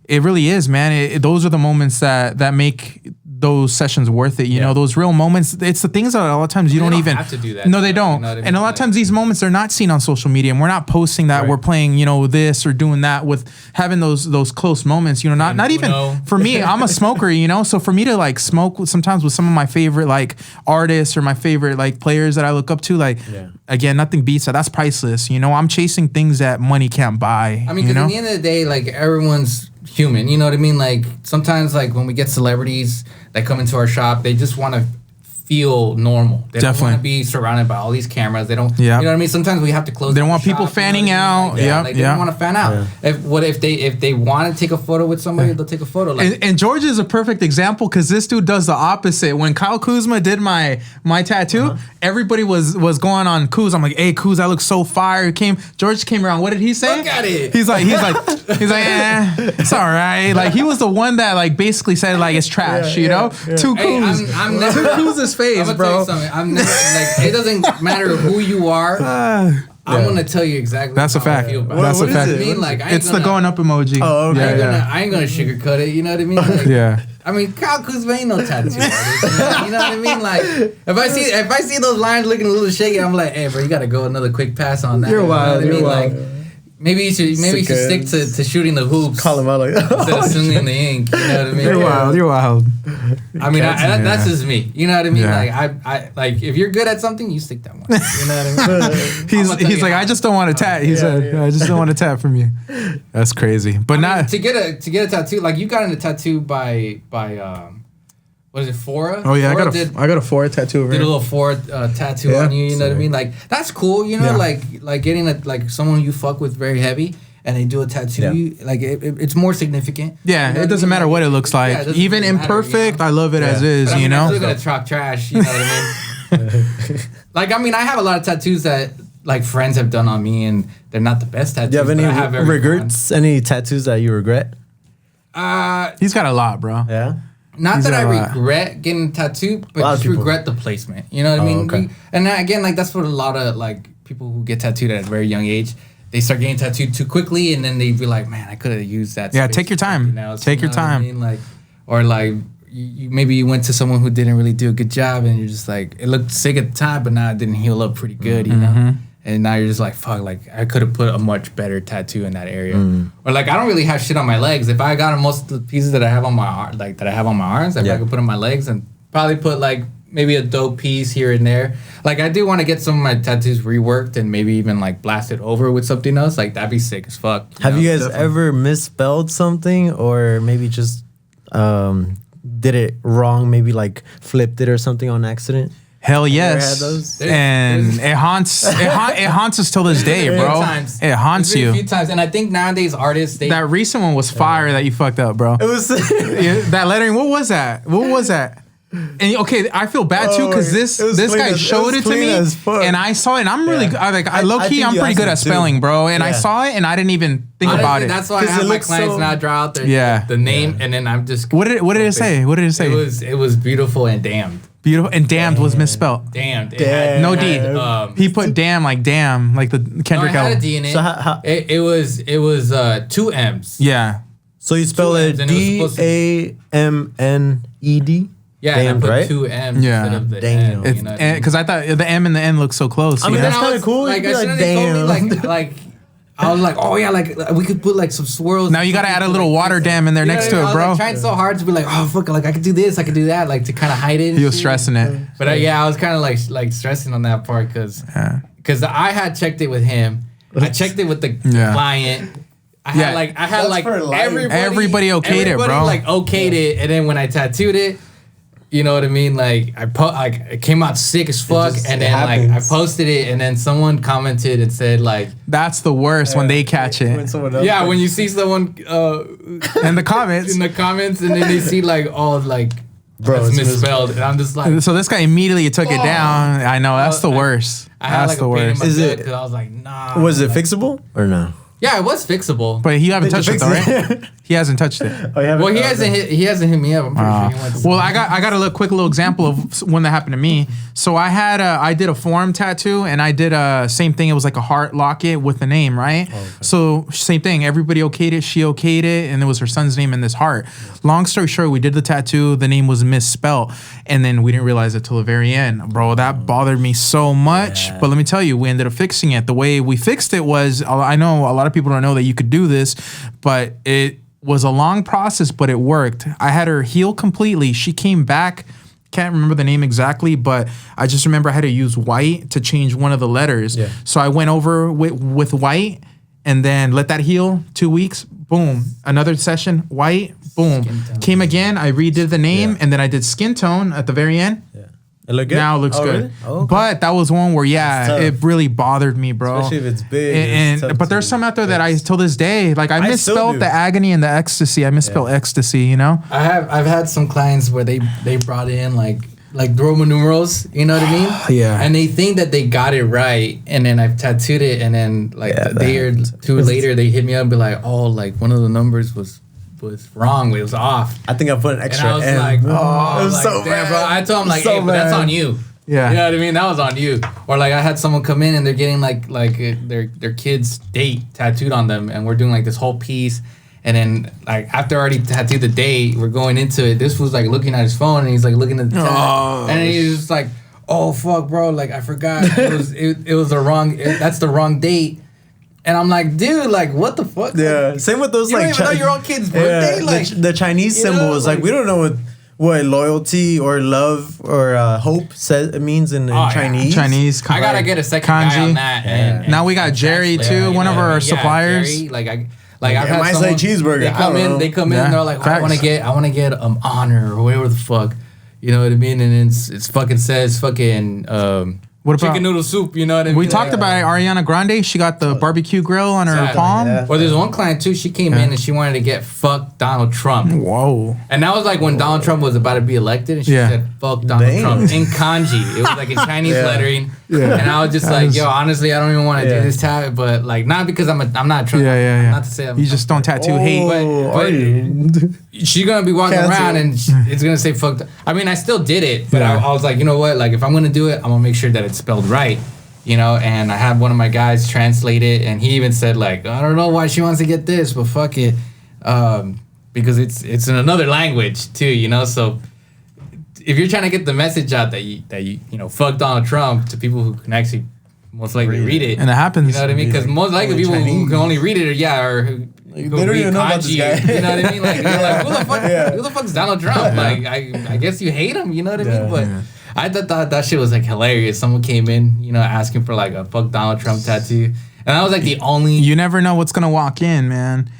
A: it really is, man. Those are the moments that make those sessions worth it. You know, those real moments. It's the things that a lot of times you don't even
B: have to do that.
A: No, they don't.
B: You know what I mean?
A: And a lot of times these moments are not seen on social media, and we're not posting that we're playing, you know, this or doing that with having those close moments. You know, not even for me. I'm a smoker, you know, so for me to like smoke sometimes with some of my favorite like artists or my favorite like players that I look up to, like again, nothing beats that. That's priceless. You know, I'm chasing things that money can't buy.
B: I mean, because at the end of the day, like everyone's human, you know what I mean? Like sometimes, like when we get celebrities that come into our shop, they just want to feel normal. They don't want to be surrounded by all these cameras. They don't, you know what I mean? Sometimes we have to close.
A: They don't want
B: the
A: people
B: shop,
A: fanning out.
B: Like like they don't want to fan out. If they want to take a photo with somebody, they'll take a photo. Like,
A: and George is a perfect example because this dude does the opposite. When Kyle Kuzma did my tattoo, everybody was going on Kuz. I'm like, hey Kuz, that looks so fire. George came around. What did he say?
B: Look at it.
A: He's like, it's all right. Like he was the one that like basically said like it's trash. You know, to Kuz.
B: I'm never
A: to Kuz's face,
B: I'm
A: bro.
B: tell you something. I'm never like it doesn't matter who you are. I'm gonna tell you exactly.
A: That's a fact.
B: I feel about
A: That's
B: it.
A: a fact.
B: I mean, like,
A: It's the going up emoji.
C: Oh, okay.
B: I ain't gonna sugarcoat it. You know what I mean? Like, I mean, Kyle Kuzma ain't no tattoo artist. You know what I mean? Like, if I see those lines looking a little shaky, I'm like, hey, bro, you gotta go another quick pass on that.
C: You're wild.
B: You know what I
C: You're
B: mean?
C: wild.
B: Like, maybe you should stick to shooting the hoops.
C: Call him out like
B: instead of swinging the ink. You know what I mean?
A: You're wild.
B: I mean, that's just me. You know what I mean?
A: Yeah.
B: Like, I like if you're good at something, you stick that one. You know what I mean?
A: He's like, I just don't want to tat. He said, I just don't want to tat from you. That's crazy. But not
B: to get a tattoo. Like you got into tattoo by what is it, Fora?
A: Oh yeah,
B: Fora
A: I got a Fora tattoo over
B: did a
A: here.
B: little Fora tattoo on you. You know what I mean? Like that's cool. You know, like getting like someone you fuck with very heavy. And they do a tattoo, like it's more significant.
A: Yeah,
B: you know
A: it doesn't matter what it looks like. Even imperfect, I love it as is.
B: But,
A: you know,
B: I'm still gonna talk trash. You know what I mean? Like, I mean, I have a lot of tattoos that like friends have done on me, and they're not the best tattoos.
C: Do you have any regrets?
B: Fun.
C: Any tattoos that you regret?
A: He's got a lot, bro.
C: Yeah.
B: Not that I regret getting a tattoo, but just regret the placement. You know what I mean?
C: Okay.
B: And again, like that's what a lot of like people who get tattooed at a very young age. They start getting tattooed too quickly, and then they be like, "Man, I could have used that."
A: Yeah, take your time. Take your time.
B: I mean? Like, or like, maybe you went to someone who didn't really do a good job, and you're just like, it looked sick at the time, but now it didn't heal up pretty good, you know. And now you're just like, fuck, like I could have put a much better tattoo in that area. Or like, I don't really have shit on my legs. If I got most of the pieces that I have on my arms, if I could put on my legs and probably put like maybe a dope piece here and there. Like I do want to get some of my tattoos reworked and maybe even like blasted over with something else. Like that'd be sick as fuck.
C: Have you guys ever misspelled something or maybe just did it wrong? Maybe like flipped it or something on accident?
A: Hell yes. And it haunts us till this day, bro. It haunts you.
B: A few times. And I think nowadays artists,
A: that recent one was fire that you fucked up, bro.
C: It was
A: that lettering. What was that? And okay, I feel bad too because this guy showed it to me, and I saw it. And I'm really low key. I'm pretty good at spelling, bro. And I saw it, and I didn't even think about it.
B: That's why I have my clients now draw out the name, and then I'm just.
A: What did it say? What did it say?
B: It was beautiful and damned.
A: Beautiful and damned was misspelled.
B: Damned.
A: No D. He put damn like the Kendrick
B: album. I had a
A: album.
B: D in it.
A: So
B: it was 2 M's.
A: Yeah.
C: So you spell it DAMNED.
B: Yeah,
C: damned,
B: and I put
C: right?
B: 2 M's instead of the
C: Damn.
B: N.
A: Because I thought the M and the N looked so close.
C: I mean, that's kind of cool.
B: Like,
C: You'd be
B: as soon
C: like,
B: as they told
C: damn.
B: me, like I was like, oh yeah, like we could put like some swirls.
A: Now you gotta add a little water dam in there next to it, bro.
B: I was trying so hard to be like, oh fuck, like I could do this, I could do that, like to kind of hide it.
A: He was stressing it.
B: But I was kind of like stressing on that part because I had checked it with him. I checked it with the client. I had everybody
A: okayed it, bro.
B: Like okayed it, and then when I tattooed it. You know what I mean? Like it came out sick as fuck, and then like I posted it, and then someone commented and said like,
A: "That's the worst when they catch it."
B: When you see someone
A: in the comments,
B: and then they see like, oh, like, bro, it's misspelled, and I'm just like,
A: so this guy immediately took it down. I know that's the worst. That's the worst.
B: Is it? Because I was like, nah.
C: Was it fixable or no?
B: Yeah, it was fixable.
A: But you haven't touched it though, right? He hasn't touched it.
B: Well, he hasn't hit me up. I'm pretty sure he went to
A: Well, I got a quick little example of one that happened to me. So I did a forearm tattoo, and I did a same thing. It was like a heart locket with the name, right? Oh, okay. So same thing. Everybody okayed it. She okayed it, and it was her son's name in this heart. Long story short, we did the tattoo. The name was misspelled, and then we didn't realize it till the very end, bro. That bothered me so much. Yeah. But let me tell you, we ended up fixing it. The way we fixed it was, I know a lot of people don't know that you could do this, but it was a long process, but it worked. I had her heal completely. She came back. Can't remember the name exactly, but I just remember I had to use white to change one of the letters. Yeah. So I went over with white and then let that heal 2 weeks. Boom. Another session, white. Boom. Came again. I redid the name and then I did skin tone at the very end. Yeah. It looked good? Now it looks good. Really? Oh, okay. But that was one where, it really bothered me, bro. Especially if it's big. But there's some out there that I, till this day, like I misspelled the agony and the ecstasy. I misspelled ecstasy, you know?
B: I've had some clients where they brought in like Roman numerals, you know what I mean? Yeah. And they think that they got it right, and then I've tattooed it, and then like a day or two later, they hit me up and be like, oh, like one of the numbers was wrong. It was off.
C: I think I put an extra.
B: And I was like, oh, it was like, so damn, bro. I told him like, hey, but that's on you. Yeah. You know what I mean? That was on you. Or like I had someone come in and they're getting like their kid's date tattooed on them, and we're doing like this whole piece. And then like after I already tattooed the date, we're going into it. This was like looking at his phone, and he's like looking at the tat, and he's just like, oh fuck, bro, like I forgot it was the wrong. That's the wrong date. And I'm like, dude, like, what the fuck?
C: Yeah,
B: like,
C: same with those,
B: you
C: like...
B: You don't even know your own kid's birthday? Like,
C: the Chinese symbols, like, we don't know what loyalty or love or hope means in Chinese.
A: Chinese.
B: I gotta get a second kanji guy on that.
A: Yeah. And now we got Jerry, too, one of our suppliers.
B: Jerry, I've had someone... cheeseburger. They come in, and they're like, I want to get honor or whatever the fuck. You know what I mean? And it's fucking says fucking... What about chicken noodle soup? You know what I mean?
A: We talked about it. Ariana Grande. She got the barbecue grill on her palm.
B: Yeah. Well, there's one client too. She came in and she wanted to get fuck Donald Trump.
A: Whoa!
B: And that was like when Donald Trump was about to be elected, and she said fuck Donald Trump in kanji. It was like in Chinese lettering. Yeah. And I was just like, yo, honestly, I don't even want to do this tattoo, but like not because I'm not trying. Not to say
A: you just don't tattoo hate.
B: But she's gonna be walking around and it's gonna say fuck. I mean, I still did it, but I was like, you know what? Like if I'm gonna do it, I'm gonna make sure that it's spelled right, you know. And I had one of my guys translate it, and he even said like, I don't know why she wants to get this, but fuck it, because it's in another language too, you know. So if you're trying to get the message out that you know fuck Donald Trump to people who can actually most likely read it,
A: and it happens,
B: you know what I mean? Because most likely people who can only read it or who they don't even know about this guy. You know what I mean? Like, you're like, who the fuck's Donald Trump? Like, I guess you hate him. You know what I mean? But I thought that shit was like hilarious. Someone came in, you know, asking for like a fuck Donald Trump tattoo, and I was like the only.
A: You never know what's gonna walk in, man.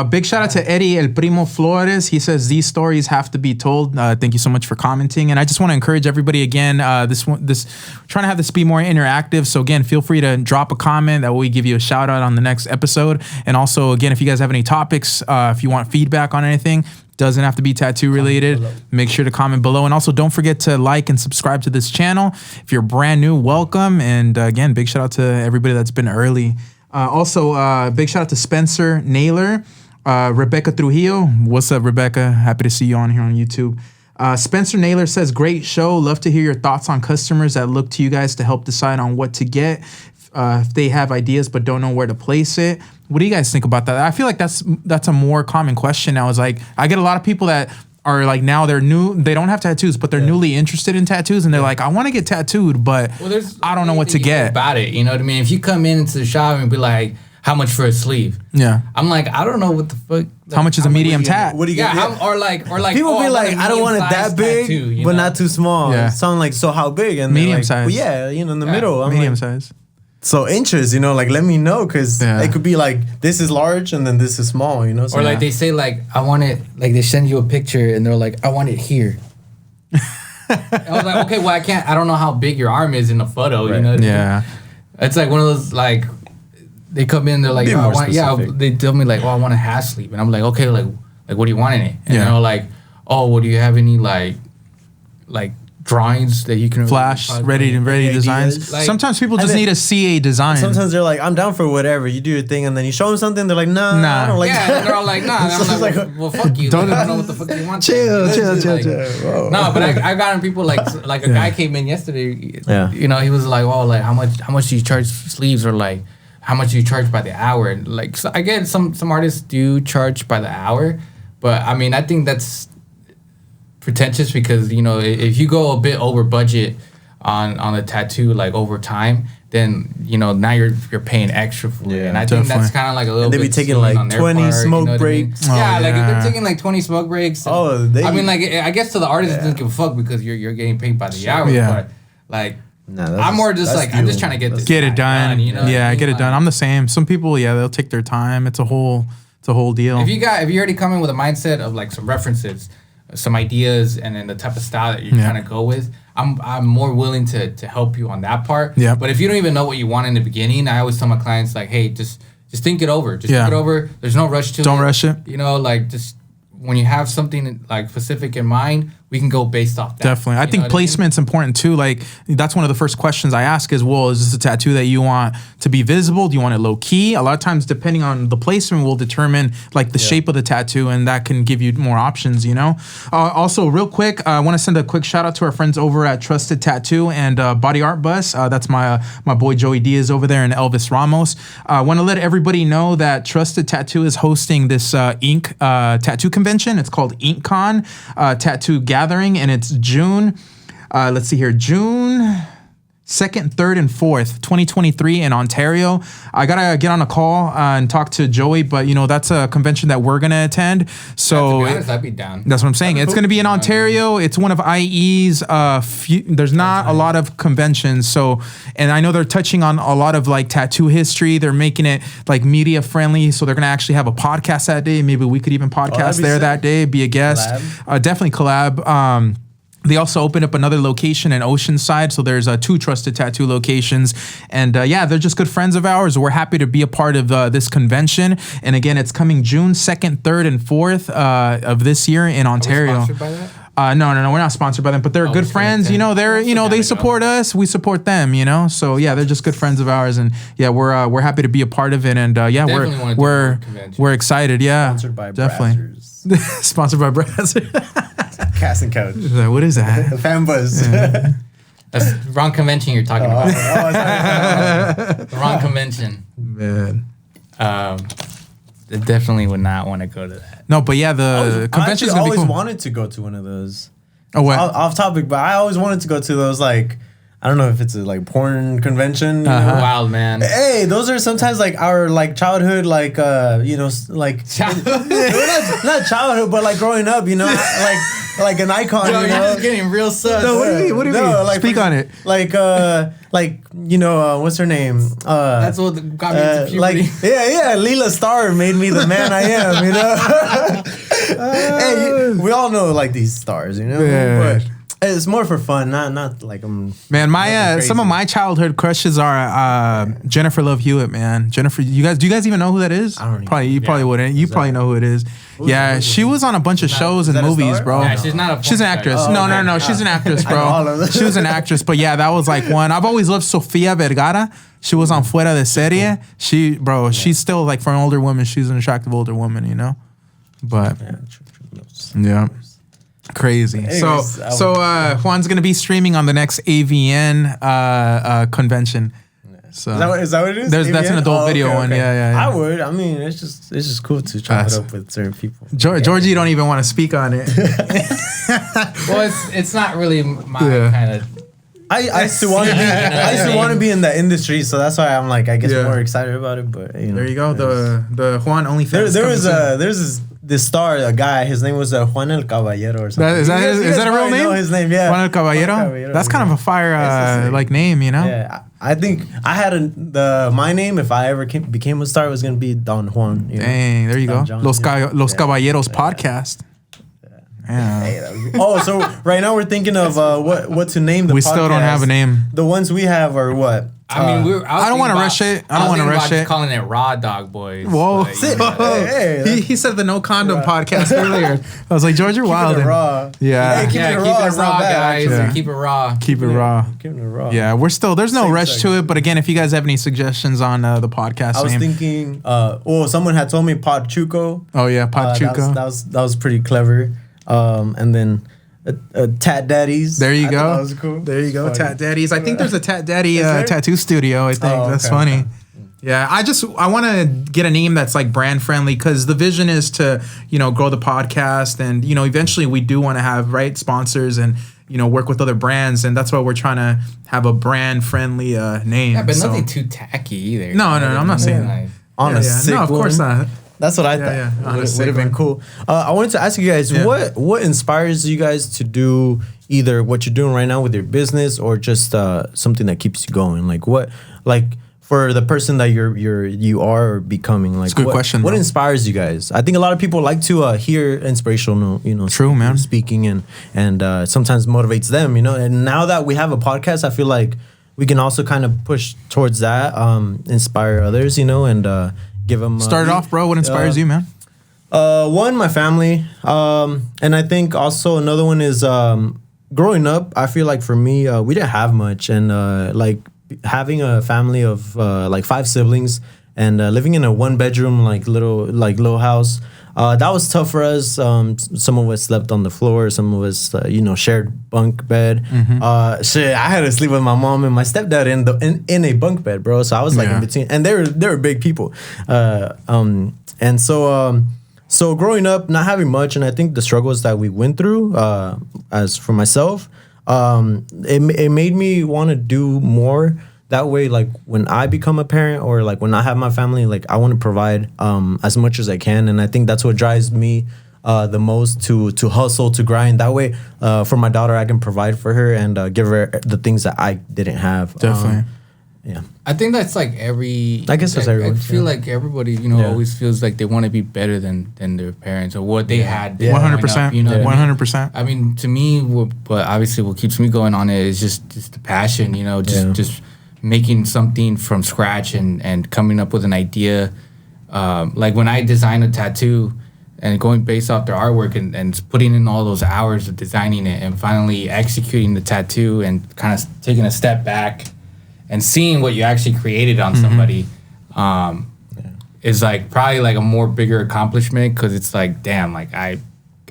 A: Big shout out to Eddie El Primo Flores. He says these stories have to be told. Thank you so much for commenting. And I just want to encourage everybody again. Trying to have this be more interactive. So again, feel free to drop a comment. That way we give you a shout out on the next episode. And also, again, if you guys have any topics, if you want feedback on anything, doesn't have to be tattoo related. Make sure to comment below. And also don't forget to like and subscribe to this channel. If you're brand new, welcome. And again, big shout out to everybody that's been early. Also, big shout out to Spencer Naylor, Rebecca Trujillo. What's up, Rebecca? Happy to see you on here on YouTube. Spencer Naylor says, great show. Love to hear your thoughts on customers that look to you guys to help decide on what to get. If they have ideas but don't know where to place it. What do you guys think about that? I feel like that's a more common question now. Is like, I get a lot of people that are like, now they're new, they don't have tattoos, but they're newly interested in tattoos, and they're like, I want to get tattooed, but I don't know what to get
B: about it. You know what I mean? If you come into the shop and be like, how much for a sleeve? Yeah, I'm like, I don't know what the fuck.
A: Like, how much is a medium tat?
B: What do you get? Or like
C: people be like, I don't want it that big, tattoo, but not too small. Yeah. Sound like, so how big? And
A: medium
C: like,
A: size.
C: Well, yeah, you know, in the middle. I'm
A: medium
C: like,
A: size.
C: So inches, you know, like let me know, because it could be like this is large and then this is small, you know. So
B: or like they say like, I want it, like they send you a picture and they're like, I want it here. I was like, okay, well I don't know how big your arm is in the photo, you know.
A: Yeah.
B: It's like one of those like, they come in, they're like, they tell me like, oh, I want a half sleeve, and I'm like, okay, like what do you want in it? And they're like, oh, well, do you have any like drawings that you can
A: Flash, ready designs.
C: Like,
A: sometimes people just need a CA design.
C: Sometimes they're like, I'm down for whatever. You do your thing, and then you show them something. They're like, nah. I don't like that.
B: Yeah, they're all like, nah. And I'm like, well, fuck you. Like, I don't know what the fuck you want.
C: Chill.
B: No, but I got people like a guy came in yesterday.
C: Yeah.
B: You know, he was like, oh, like how much do you charge sleeves, or like how much do you charge by the hour? And like, so I get some artists do charge by the hour, but I mean, I think that's pretentious because, you know, if you go a bit over budget on a tattoo, like over time, then, you know, now you're paying extra for it. And I think that's kind of like a little bit.
C: They be taking like 20 smoke breaks.
B: Yeah, like if they're taking like 20 smoke breaks.
C: I
B: mean, like, I guess to the artist, it doesn't give a fuck because you're getting paid by the hour.
A: Yeah.
B: But like, I'm more just like, I'm just trying to get
A: it done.
B: You know
A: get it done. I'm the same. Some people, they'll take their time. It's a whole deal.
B: If you already come in with a mindset of like some references, some ideas, and then the type of style that you're trying to go with, I'm more willing to help you on that part.
A: Yeah.
B: But if you don't even know what you want in the beginning, I always tell my clients like, hey, just think it over. Just think it over. There's no rush to it.
A: Don't rush it.
B: You know, like just when you have something like specific in mind, we can go based off that.
A: Definitely. I think placement's important too. Like that's one of the first questions I ask is, well, is this a tattoo that you want to be visible? Do you want it low key? A lot of times, depending on the placement, will determine like the shape of the tattoo, and that can give you more options, you know? Also, real quick, I want to send a quick shout out to our friends over at Trusted Tattoo and Body Art Bus. That's my boy Joey Diaz over there and Elvis Ramos. I want to let everybody know that Trusted Tattoo is hosting this ink tattoo convention. It's called InkCon Tattoo Gathering, and it's June. Let's see here, June 2nd, 3rd, and 4th, 2023 in Ontario. I gotta get on a call and talk to Joey, but you know that's a convention that we're gonna attend. So
B: to be honest, I'd be down.
A: That's what I'm saying. It's gonna be in Ontario. It's one of IE's there's not a lot of conventions, so and I know they're touching on a lot of like tattoo history. They're making it like media friendly, so they're gonna actually have a podcast that day. Maybe we could even podcast there that day, be a guest. Definitely collab. They also opened up another location in Oceanside. So there's 2 Trusted Tattoo locations. And they're just good friends of ours. We're happy to be a part of this convention. And again, it's coming June 2nd, 3rd, and 4th of this year in Ontario.
B: Are we sponsored by that?
A: No, we're not sponsored by them, but they're good friends. You know, they support us. We support them, you know? So they're just good friends of ours. And we're happy to be a part of it. And we're excited. Yeah.
C: Sponsored by
A: definitely. Sponsored by Brazzers.
C: Casting couch.
A: What is that?
C: Fan buzz.
B: Yeah. That's the wrong convention you're talking about. The wrong convention.
A: Man.
B: I definitely would not want to go to that.
A: No, but the convention's gonna be cool.
C: I always wanted to go to one of those.
A: Oh, what?
C: Off topic, but I always wanted to go to those like, I don't know if it's a like porn convention. You know?
B: Wild, man.
C: Hey, those are sometimes like our like childhood, like like not childhood, but like growing up, you know, like an icon.
B: Yo,
C: you
B: you're
C: know?
B: just getting real sus.
A: No, what do you mean?
C: Like,
A: speak on it.
C: Like what's her name?
B: That's what got me into puberty.
C: Like Leela Starr made me the man I am. You know. Hey, we all know like these stars, you know.
A: Yeah.
C: But it's more for fun, not like
A: Man, my some of my childhood crushes are Jennifer Love Hewitt, man. Jennifer, do you guys even know who that is?
C: I don't
A: probably you probably wouldn't. You probably know who it is. She was on a bunch of shows and movies, bro.
B: Yeah, she's not a
A: she's an actress.
C: Oh,
A: no, she's an actress, bro. She was an actress, but that was like one. I've always loved Sofia Vergara. She was on Fuera de Serie. She's still like for an older woman. She's an attractive older woman, you know. But crazy.
C: Anyways,
A: so Juan's gonna be streaming on the next AVN convention. So
C: is that what it is?
A: That's an adult video one. Yeah.
C: I would. I mean, it's just cool to chop it up with certain people.
A: Georgie don't even want to speak on it.
B: Well, it's not really my kind of.
C: I used to want to be. I used to want to be in the industry, so that's why I'm like, I guess more excited about it. But you know,
A: there you go. The Juan OnlyFans.
C: There's this star, a guy. His name was Juan el Caballero or something.
A: Is that a real name?
C: Know his name, yeah.
A: Juan el Caballero. That's kind of a fire like name, you know.
C: Yeah, I think I had my name. If I ever became a star, it was gonna be Don Juan. You know?
A: Dang, there you
C: Don
A: go.
C: John,
A: Los Caballeros podcast. Yeah.
C: Hey, so right now we're thinking of what to name the podcast.
A: We still don't have a name.
C: The ones we have are what?
B: I mean,
A: I don't want to rush it. I don't want to rush it.
B: Calling it Raw Dog Boys.
A: Whoa.
B: But, you know,
A: He said the no condom podcast earlier. I was like, George, you're wild.
C: Raw.
A: Yeah.
C: Keep it raw,
B: guys.
A: Yeah.
B: Keep it raw.
A: Keep it raw.
C: Keeping it raw.
A: Yeah, there's no rush to it. But again, if you guys have any suggestions on the podcast
C: I was
A: name.
C: thinking, someone had told me Podchuco.
A: Oh, yeah, Podchuco.
C: That was pretty clever. And then Tat Daddies.
A: There you
C: I
A: go.
C: thought that was cool.
A: There you go.
C: Funny.
A: Tat Daddies. I think there's a Tat Daddy
C: there?
A: tattoo studio. I think that's
C: okay.
A: funny. Yeah, I want to get a name that's like brand friendly because the vision is to grow the podcast and eventually we do want to have sponsors and work with other brands and that's why we're trying to have a brand friendly name.
B: Yeah, but nothing too tacky either.
A: No, I'm not saying that.
C: On a sick
A: no, of course
C: one.
A: not.
C: That's what I thought.
A: Yeah,
C: Would have been cool. I wanted to ask you guys, what inspires you guys to do either what you're doing right now with your business or just something that keeps you going? For the person that you are becoming,
A: That's a good question.
C: What
A: Bro.
C: inspires you guys? I think a lot of people like to hear inspirational,
A: True, man.
C: speaking and sometimes motivates them, And now that we have a podcast, I feel like we can also kind of push towards that, inspire others, and give them.
A: Start it off, bro. What inspires you, man?
C: One, my family, and I think also another one is growing up. I feel like for me, we didn't have much, and having a family of 5 siblings and living in a 1-bedroom little house. That was tough for us. Some of us slept on the floor. Some of us, shared bunk bed.
A: Mm-hmm.
C: Shit, I had to sleep with my mom and my stepdad in a bunk bed, bro. So I was in between, and they were big people. And so growing up, not having much, and I think the struggles that we went through, as for myself, it made me want to do more. That way, when I become a parent or when I have my family, I want to provide as much as I can, and I think that's what drives me the most to hustle, to grind. That way, for my daughter, I can provide for her and give her the things that I didn't have.
A: Definitely.
C: Yeah.
B: I think that's every.
C: I guess that's everyone.
B: I feel like everybody, always feels like they want to be better than their parents or what they had.
A: 100%.
B: You know,
A: 100%.
B: I mean, to me, but obviously, what keeps me going on it is just the passion. Just making something from scratch and coming up with an idea. Like when I design a tattoo and going based off their artwork and putting in all those hours of designing it and finally executing the tattoo and kind of taking a step back and seeing what you actually created on somebody is probably a more bigger accomplishment because it's damn,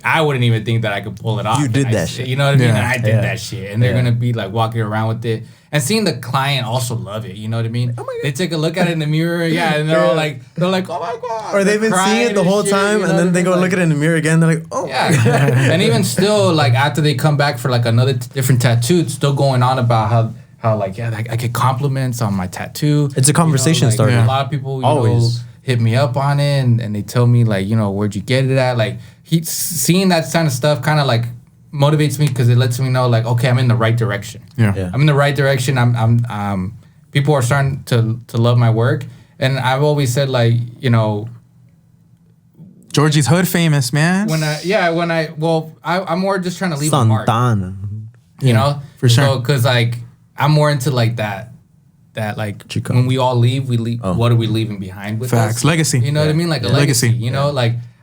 B: I wouldn't even think that I could pull it off.
C: You did that shit.
B: You know what I mean?
A: Yeah.
B: And I did that shit. And they're going to be walking around with it. And seeing the client also love it. You know what I mean? Oh my God. They take a look at it in the mirror. Yeah. And they're all like, oh my God.
C: Or they've been seeing it the whole time and then they go look at it in the mirror again. They're like, oh.
B: Yeah. And even still, after they come back for another different tattoo, it's still going on about how I get compliments on my tattoo.
C: It's a conversation starter.
B: A lot of people,
C: Always
B: hit me up on it and they tell me where'd you get it at? Seeing that kind of stuff kind of motivates me because it lets me know okay, I'm in the right direction.
A: Yeah.
B: I'm in the right direction. I'm people are starting to love my work, and I've always said
A: Georgie's hood famous, man.
B: I'm more just trying to leave a mark.
C: Santana.
B: You know,
A: for sure.
B: So, because I'm more into that
C: Chico.
B: when we all leave, we leave. What are we leaving behind with
A: Facts.
B: us?
A: Legacy.
B: You know what I mean? A legacy. You know,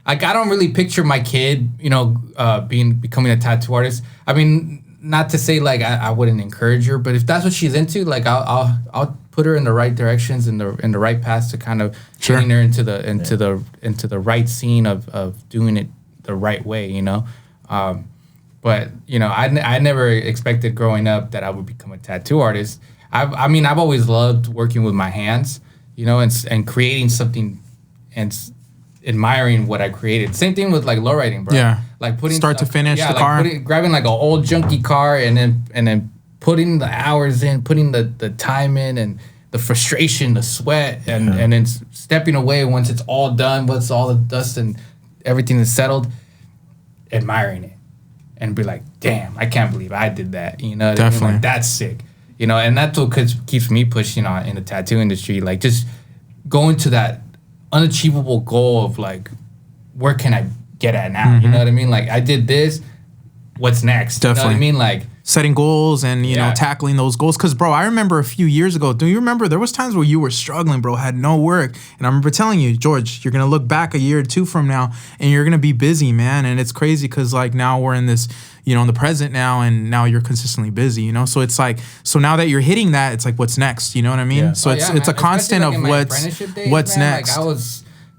B: I don't really picture my kid, becoming a tattoo artist. I mean, not to say I wouldn't encourage her, but if that's what she's into, I'll put her in the right directions in the right paths to kind of getting her into the right scene of doing it the right way. You know. But I never expected growing up that I would become a tattoo artist. I've always loved working with my hands, and creating something and admiring what I created. Same thing with lowriding, bro.
A: Yeah.
B: Putting
A: start to finish the car.
B: Grabbing an old junky car and then putting the hours in, putting the time in and the frustration, the sweat, and then stepping away once it's all done, once all the dust and everything is settled, admiring it. And be damn, I can't believe I did that. You know,
A: definitely.
B: That's sick. And that's what keeps me pushing on in the tattoo industry. Just going to that unachievable goal of where can I get at now? You know what I mean? I did this. What's next?
A: Definitely.
B: You know what I mean?
A: setting goals and you know tackling those goals. Because bro, I remember a few years ago. Do you remember there was times where you were struggling, bro, had no work, and I remember telling you, George, you're gonna look back a year or two from now, and you're gonna be busy, man. And it's crazy because like now we're in this, you know, in the present now, and now you're consistently busy, you know. So it's like, so now that you're hitting that, it's like, what's next? You know what I mean? So it's a constant of what's next.
B: Like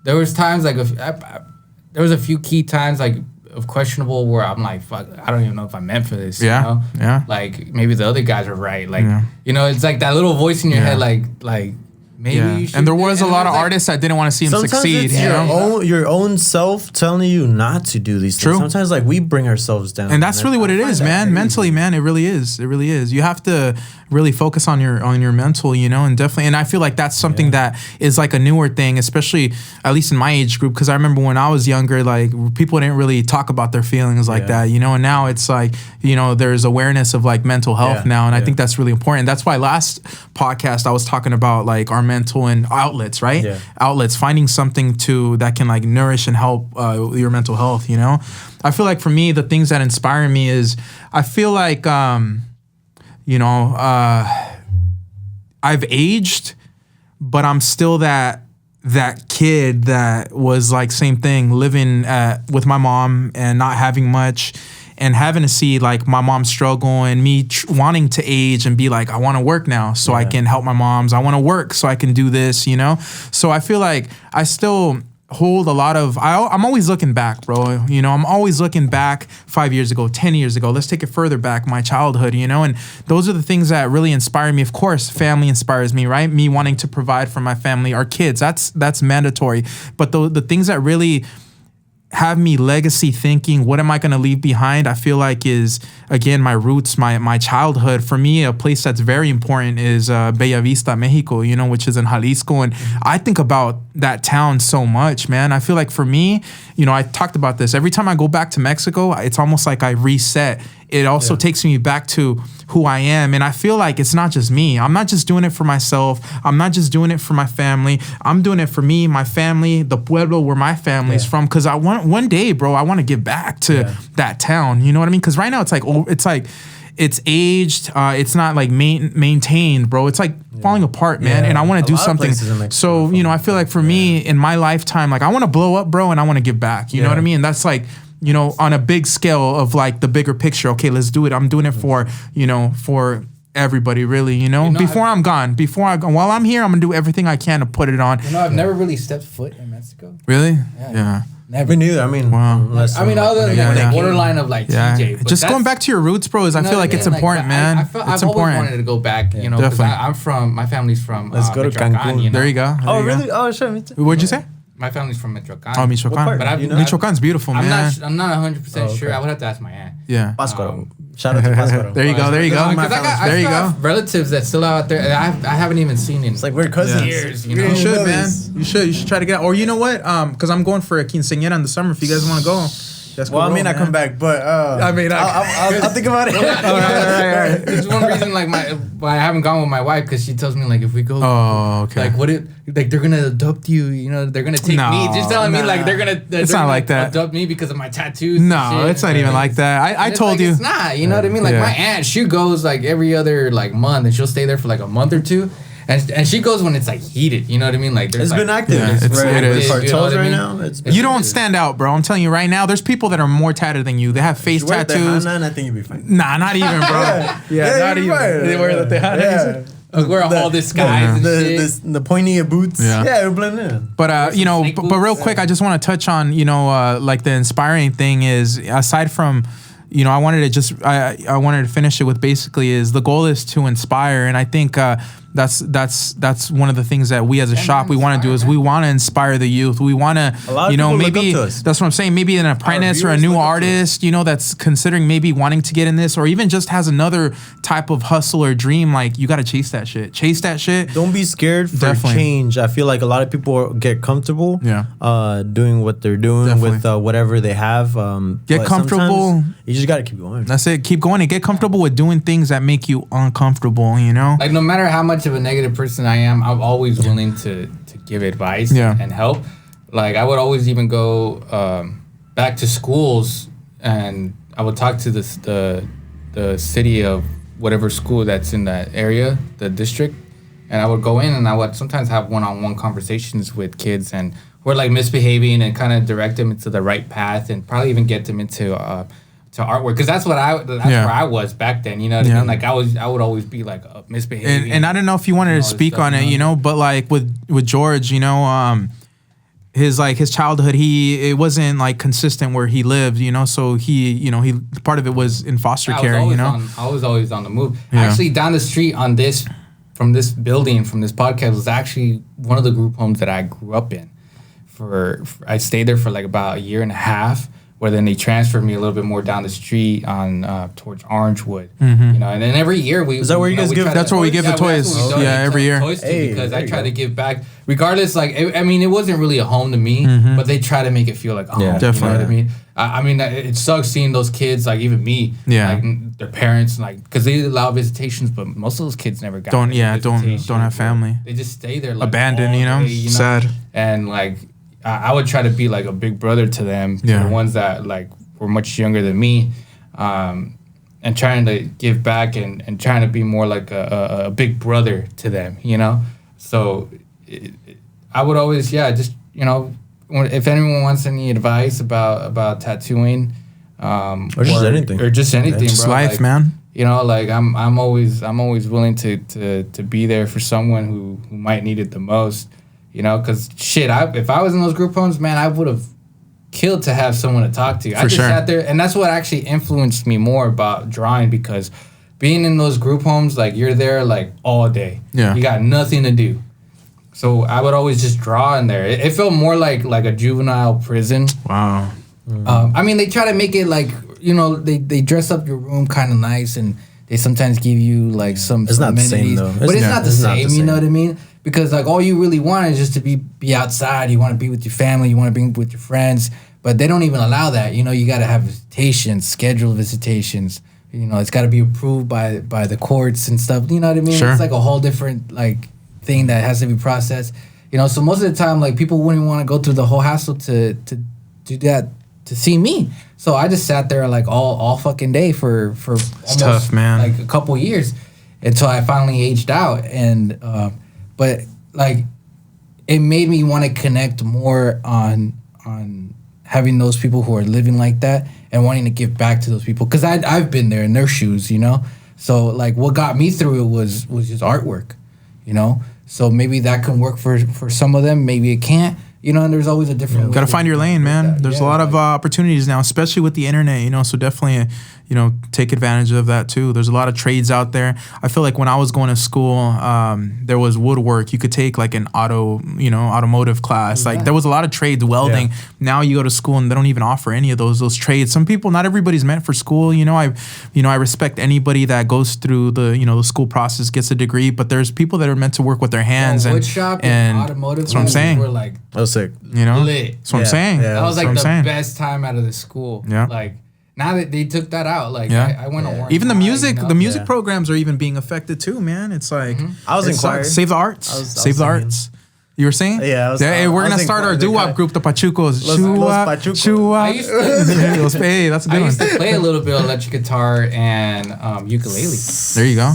B: there was times like there was a few key times like of questionable where I'm like, fuck, I don't even know if I'm meant for this.
A: Yeah.
B: You know?
A: Yeah.
B: Like maybe the other guys are right. Like, you know, it's like that little voice in your head, like maybe you should.
A: And there was a lot of artists that didn't want to see him succeed.
C: It's your own self telling you not to do these things. Sometimes like we bring ourselves down.
A: And that's really what it is, man. Mentally, man, it really is. It really is. You have to really focus on your mental, you know, and definitely, and I feel like that's something that is like a newer thing, especially at least in my age group, because I remember when I was younger, like people didn't really talk about their feelings like that, you know, and now it's like, you know, there's awareness of like mental health now, and I think that's really important. That's why last podcast I was talking about like our mental and outlets, right? Outlets, finding something that can like nourish and help your mental health, you know. I feel like for me, the things that inspire me is I feel like you know, I've aged, but I'm still that kid that was like same thing, living with my mom and not having much, and having to see like my mom struggle, and me wanting to age and be like, I want to work now so I can help my moms. I want to work so I can do this, you know? So I feel like I still hold a lot of, I'm always looking back, bro. You know, I'm always looking back 5 years ago, 10 years ago. Let's take it further back, my childhood, you know? And those are the things that really inspire me. Of course, family inspires me, right? Me wanting to provide for my family, our kids, that's mandatory. But the things that really have me legacy thinking, what am I going to leave behind, I feel like is, again, my roots, my childhood. For me, a place that's very important is Bella Vista, Mexico, you know, which is in Jalisco. And I think about that town so much, man. I feel like for me, you know, I talked about this. Every time I go back to Mexico, it's almost like I reset. It also takes me back to who I am. And I feel like it's not just me. I'm not just doing it for myself. I'm not just doing it for my family. I'm doing it for me, my family, the pueblo where my family's from. Because I want, one day, bro, I want to give back to that town. You know what I mean? Because right now it's it's aged. It's not like maintained, bro. It's like falling apart, man. And I want to do something. So, you know, I feel like for me in my lifetime, like I want to blow up, bro, and I want to give back. You know what I mean? And that's like, you know, on a big scale of like the bigger picture. Okay, let's do it. I'm doing it for, you know, for everybody, really, you know? Before I'm gone, while I'm here, I'm going to do everything I can to put it on.
B: You know, I've never really stepped foot in Mexico.
A: Really?
B: Yeah.
C: Never. Me neither. I mean,
B: other than like borderline of like TJ. But
A: just going back to your roots, bro, is I feel like it's important, man.
B: I've always wanted to go back, you know, because my family's from
C: Let's go to Cancun.
B: You know?
A: There you go.
C: Oh, really? Oh, sure.
A: What'd you say?
B: My family's from Michoacan.
A: Oh, Michoacan.
B: But
A: Michoacan's beautiful, man.
B: I'm not 100% sure. I would have to ask my aunt.
A: Yeah.
C: Pascuaro. Shout out to Pascuaro.
A: There you go.
B: There you go. Relatives that still out there. I haven't even seen in.
C: It's like we're cousins.
B: Years, you know.
A: You should, man. You should try to get out. Or you know what? Because I'm going for a quinceañera in the summer. If you guys want to go.
C: Well, I may not come back, but
A: I mean,
C: I'll think about it.
B: All right. It's one reason, like why I haven't gone with my wife, because she tells me like if we go, like like they're gonna adopt you, you know, they're gonna take me. Just telling me like they're gonna.
A: It's not like that.
B: Adopt me because of my tattoos.
A: No, it's not even like that. I told you.
B: It's not. You know what I mean? Like my aunt, she goes like every other like month, and she'll stay there for like a month or two. And she goes when it's like heated, you know what I mean? Like
C: it's been active.
A: Yeah, it is.
C: Cartels right now.
A: You don't stand out, bro. I'm telling you right now. There's people that are more tatted than you. They have face tattoos.
C: I think you'll be fine.
A: Nah, not even, bro. Not even. They wear the Tejana.
B: Wear all this guys and shit.
C: The pointy boots. Yeah, it'll blend in.
A: But you know, but real quick, I just want to touch on, you know, like the inspiring thing is, aside from, you know, I wanted to finish it with basically is the goal is to inspire, and I think that's one of the things that we as a shop we want to do is we want to inspire the youth. We want to, you know, maybe that's what I'm saying. Maybe an apprentice or a new artist, you know, that's considering maybe wanting to get in this, or even just has another type of hustle or dream. Like, you got to chase that shit. Chase that shit.
C: Don't be scared for change. I feel like a lot of people get comfortable, doing what they're doing with whatever they have.
A: Get comfortable.
C: You just got to keep going.
A: That's it. Keep going and get comfortable with doing things that make you uncomfortable. You know,
B: like no matter how much of a negative person I am, I'm always willing to give advice and help. Like I would always even go back to schools, and I would talk to the the city of whatever school that's in that area, the district, and I would go in and I would sometimes have one-on-one conversations with kids and we're like misbehaving and kind of direct them into the right path and probably even get them into to artwork because that's where I was back then. You know what I mean? Like I would always be like misbehaving.
A: And I don't know if you wanted to speak on it, you know, but like with George, you know, his childhood, it wasn't like consistent where he lived, you know, so he part of it was in foster care, you know.
B: I was always on the move. Actually, down the street from this building, from this podcast, was actually one of the group homes that I grew up in. I stayed there for like about a year and a half, where then they transferred me a little bit more down the street on towards Orangewood, you know. And then every year
C: is that where you guys give?
A: That's where we give the toys. Every year.
B: Because I try to give back, regardless. Like I mean, it wasn't really a home to me, but they try to make it feel like a home.
A: Definitely.
B: You know what I mean? I mean, it sucks seeing those kids, like even me, like their parents, like because they allow visitations, but most of those kids never got.
A: Don't have family.
B: They just stay there, like,
A: abandoned. You know, sad.
B: And like. I would try to be like a big brother to them, to the ones that like were much younger than me, and trying to give back and trying to be more like a big brother to them, you know. So I would always, just you know, if anyone wants any advice about tattooing,
C: or just anything,
A: just
B: bro,
A: life,
B: like,
A: man.
B: You know, like I'm always willing to be there for someone who might need it the most. You know, because shit, if I was in those group homes, man, I would have killed to have someone to talk to. I just sat there, and that's what actually influenced me more about drawing, because being in those group homes, like you're there like all day.
A: Yeah.
B: You got nothing to do. So I would always just draw in there. It felt more like a juvenile prison.
A: Wow.
B: I mean, they try to make it like, you know, they dress up your room kind of nice, and they sometimes give you like some.
C: It's not the same though.
B: But it's not the same. You know what I mean? Because like all you really want is just to be outside. You want to be with your family. You want to be with your friends. But they don't even allow that. You know, you got to have visitations, scheduled visitations. You know, it's got to be approved by the courts and stuff. You know what I mean?
A: Sure.
B: It's like a whole different like thing that has to be processed. You know, so most of the time, like people wouldn't want to go through the whole hassle to do that to see me. So I just sat there like all fucking day for almost
A: tough, man.
B: like a couple years until I finally aged out. And but like it made me want to connect more on having those people who are living like that and wanting to give back to those people, because I've been there in their shoes, you know. So like what got me through it was just artwork, you know. So maybe that can work for some of them, maybe it can't. You know, and there's always a different way.
A: Got to find your lane, man. There's a lot of opportunities now, especially with the internet, you know, so definitely, you know, take advantage of that too. There's a lot of trades out there. I feel like when I was going to school, there was woodwork. You could take like an automotive class. Like there was a lot of trades, welding. Yeah. Now you go to school and they don't even offer any of those trades. Some people, not everybody's meant for school. You know, I respect anybody that goes through the school process, gets a degree, but there's people that are meant to work with their hands.
B: Wood shop and automotive.
A: That's what I'm saying.
B: Were like,
C: sick.
A: You know,
B: lit.
A: That's what I'm saying.
B: Yeah, that was like the best time out of the school.
A: Yeah.
B: Like now that they took that out, like I went to Orange
A: even the music,
B: you know?
A: the music programs are even being affected too, man. It's like
C: I was in choir.
A: Save the arts. Save the arts. You were saying?
C: Yeah.
A: Hey, we're gonna start our doo-wop group, the Pachucos.
C: Los Pachucos.
B: I used to,
A: hey, that's a good
B: I
A: one.
B: used to play a little bit of electric guitar and ukulele.
A: There you go.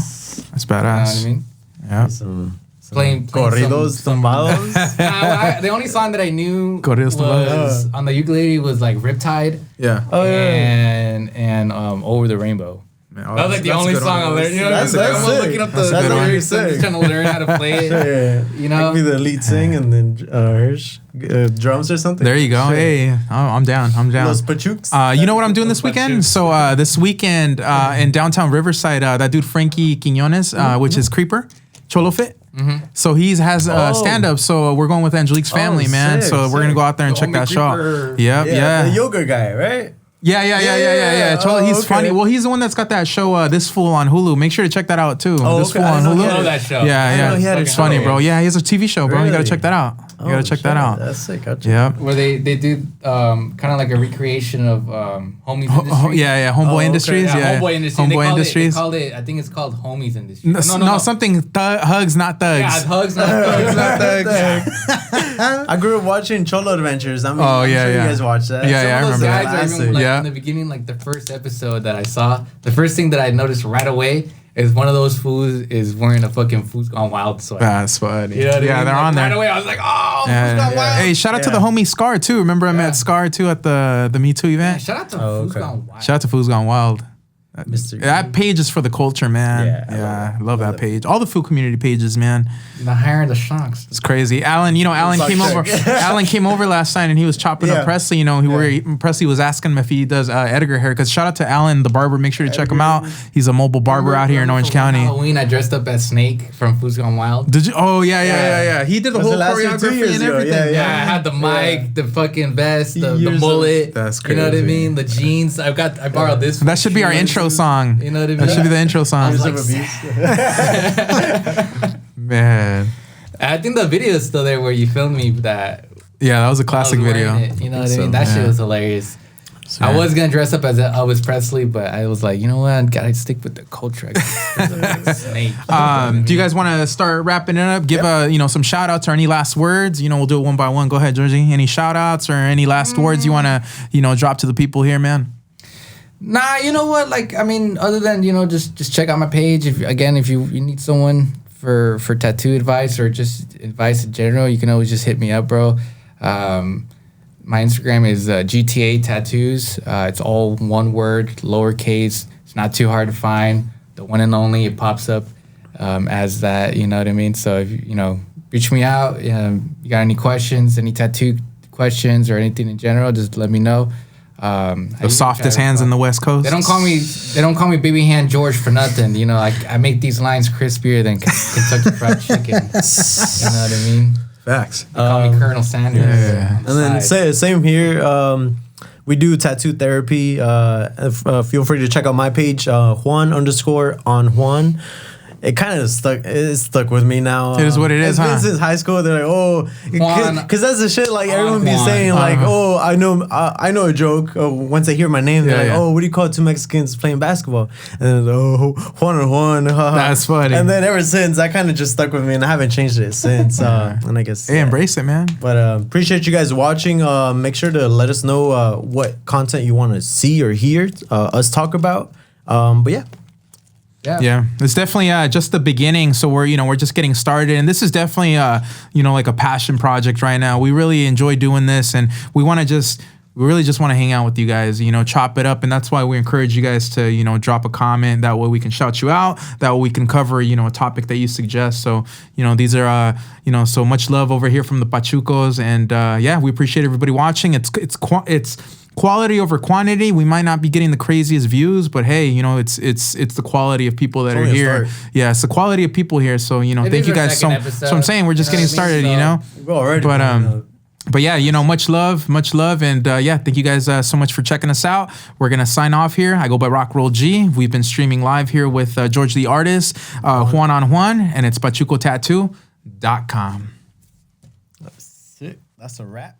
A: That's badass.
B: You know what I mean?
A: Yeah.
B: Playing
C: corridos tumbados.
B: The only song that I knew
A: Corridos
B: was on the ukulele was like Riptide.
A: Yeah.
B: And Over the Rainbow. Man, that was like the only song I learned. You know,
C: that's
B: I'm looking up the lyrics. I'm just trying to learn how to play it.
C: Yeah.
B: You know,
C: maybe the lead sing and then Hirsch drums or something.
A: There you go. Hey, I'm down.
C: Los Pachucs.
A: You know what I'm doing this weekend? So this weekend in downtown Riverside, that dude Frankie Quinones, which is Creeper, Cholo Fit. Mm-hmm. So he has stand up. So we're going with Angelique's family, man.
C: Sick,
A: so we're gonna go out there and check that show out. Yeah.
C: The yoga guy, right?
A: Yeah. Cholo, he's funny. Well, he's the one that's got that show, This Fool on Hulu. Make sure to check that out too. This Fool on Hulu.
B: I know that show.
A: Yeah. It's funny, bro. Yeah, he has a TV show, bro. Really? You gotta check that out. You gotta check that out.
C: That's sick.
A: Yeah.
B: Where they do kind of like a recreation of Homies Industries.
A: Yeah, Homeboy Industries.
B: Yeah,
A: Yeah,
B: Homeboy Industries.
A: Homeboy Industries.
B: They called it. I think it's called Homies Industries.
A: No, something hugs, not thugs.
B: Yeah, hugs, not thugs.
A: Not thugs.
C: I grew up watching Cholo Adventures. I mean,
A: Oh,
C: I'm
A: yeah,
C: sure
A: yeah.
C: you guys watched that.
A: Yeah, yeah, I
C: Some of those
A: remember.
B: Guys, I
C: classic.
B: remember, like,
A: Yeah.
B: in the beginning, like the first episode that I saw, the first thing that I noticed right away is one of those fools is wearing a fucking Foods Gone Wild sweater.
A: That's funny.
B: You know what I mean?
A: Yeah, they're
B: Like,
A: on there.
B: Right away, I was like, oh,
A: Yeah,
B: Foods Gone
A: yeah.
B: Wild.
A: Hey, shout out to
C: Yeah.
A: the homie Scar too. Remember I met Scar too at the Me Too
B: Yeah,
A: event.
B: shout out to
C: Oh,
B: Foods
C: okay.
B: Gone Wild.
A: Shout out to Food's Gone Wild.
C: Mr.
A: That page is for the culture, man.
C: Yeah,
A: I love that page. All the food community pages, man.
B: The hiring the shocks.
A: It's crazy. Alan came over. Alan came over last night and he was chopping up Presley. You know, Presley was asking him if he does Edgar haircuts. Shout out to Alan, the barber. Make sure to check him out. He's a mobile barber out here in Orange County.
B: Halloween, I dressed up as Snake from Foods Gone Wild.
A: Did you? Oh yeah. He did the
C: Was
A: whole
C: it last year, 2
A: choreography
C: years
A: and
C: ago?
A: everything.
B: Yeah, I had the mic, the fucking vest, the
C: Years of-
B: mullet.
A: That's
B: You know what I
A: crazy.
B: mean? The jeans. I borrowed this.
A: That should be our intro song.
B: You know what I mean?
A: That should be the intro song.
B: I was
C: Years
B: like,
C: of abuse.
A: Man.
B: I think the video is still there where you filmed me that.
A: Yeah, that was a
B: I was
A: classic
B: wearing
A: video.
B: it, you know what I mean? That
A: yeah.
B: shit was hilarious. I was gonna dress up as Elvis Presley, but I was like, you know what? I gotta stick with the culture. I gotta Snake.
A: Do you guys want to start wrapping it up? Give some shout outs or any last words? You know, we'll do it one by one. Go ahead, Georgie. Any shout outs or any last words you want to, drop to the people here, man?
B: Nah, you know what? Like, I mean, other than just check out my page. If you need someone for tattoo advice or just advice in general, you can always just hit me up, bro. My Instagram is GTA Tattoos. It's all one word, lowercase. It's not too hard to find. The one and only. It pops up as that. You know what I mean? So if reach me out. You got any questions, any tattoo questions, or anything in general, just let me know.
A: The softest hands in the West Coast.
B: They don't call me Baby Hand George for nothing. You know, I make these lines crispier than Kentucky Fried Chicken. You know what I mean?
A: Facts.
B: They call me Colonel Sanders.
A: Yeah.
C: And then same here. We do tattoo therapy. Feel free to check out my page, Juan_on_Juan. It kind of stuck with me now.
A: It is what it is,
C: it's been
A: huh?
C: since high school. They're like, because that's the shit. Like everyone be
B: Juan.
C: saying, like, oh, I know a joke. Once they hear my name, they're like, oh, what do you call two Mexicans playing basketball? And then, oh, Juan.
A: That's funny.
C: And then ever since, that kind of just stuck with me, and I haven't changed it since. And I guess
A: Hey, embrace it, man.
C: But appreciate you guys watching. Make sure to let us know what content you want to see or hear us talk about. But yeah.
A: Yeah, it's definitely just the beginning. So we're just getting started, and this is definitely like a passion project right now. We really enjoy doing this, and we really just want to hang out with you guys, chop it up, and that's why we encourage you guys to drop a comment. That way we can shout you out. That way we can cover a topic that you suggest. So these are so much love over here from the Pachucos, and we appreciate everybody watching. It's quality over quantity. We might not be getting the craziest views, but hey, it's the quality of people that are
C: only a
A: here.
C: start.
A: Yeah, it's the quality of people here. So thank you guys. So I'm saying we're just getting started.
C: We're already.
A: But yeah, much love, and thank you guys so much for checking us out. We're gonna sign off here. I go by RockRollG. We've been streaming live here with George the Artist, Juan on Juan, and it's PachucoTattoo.com.
C: That's sick. That's a wrap.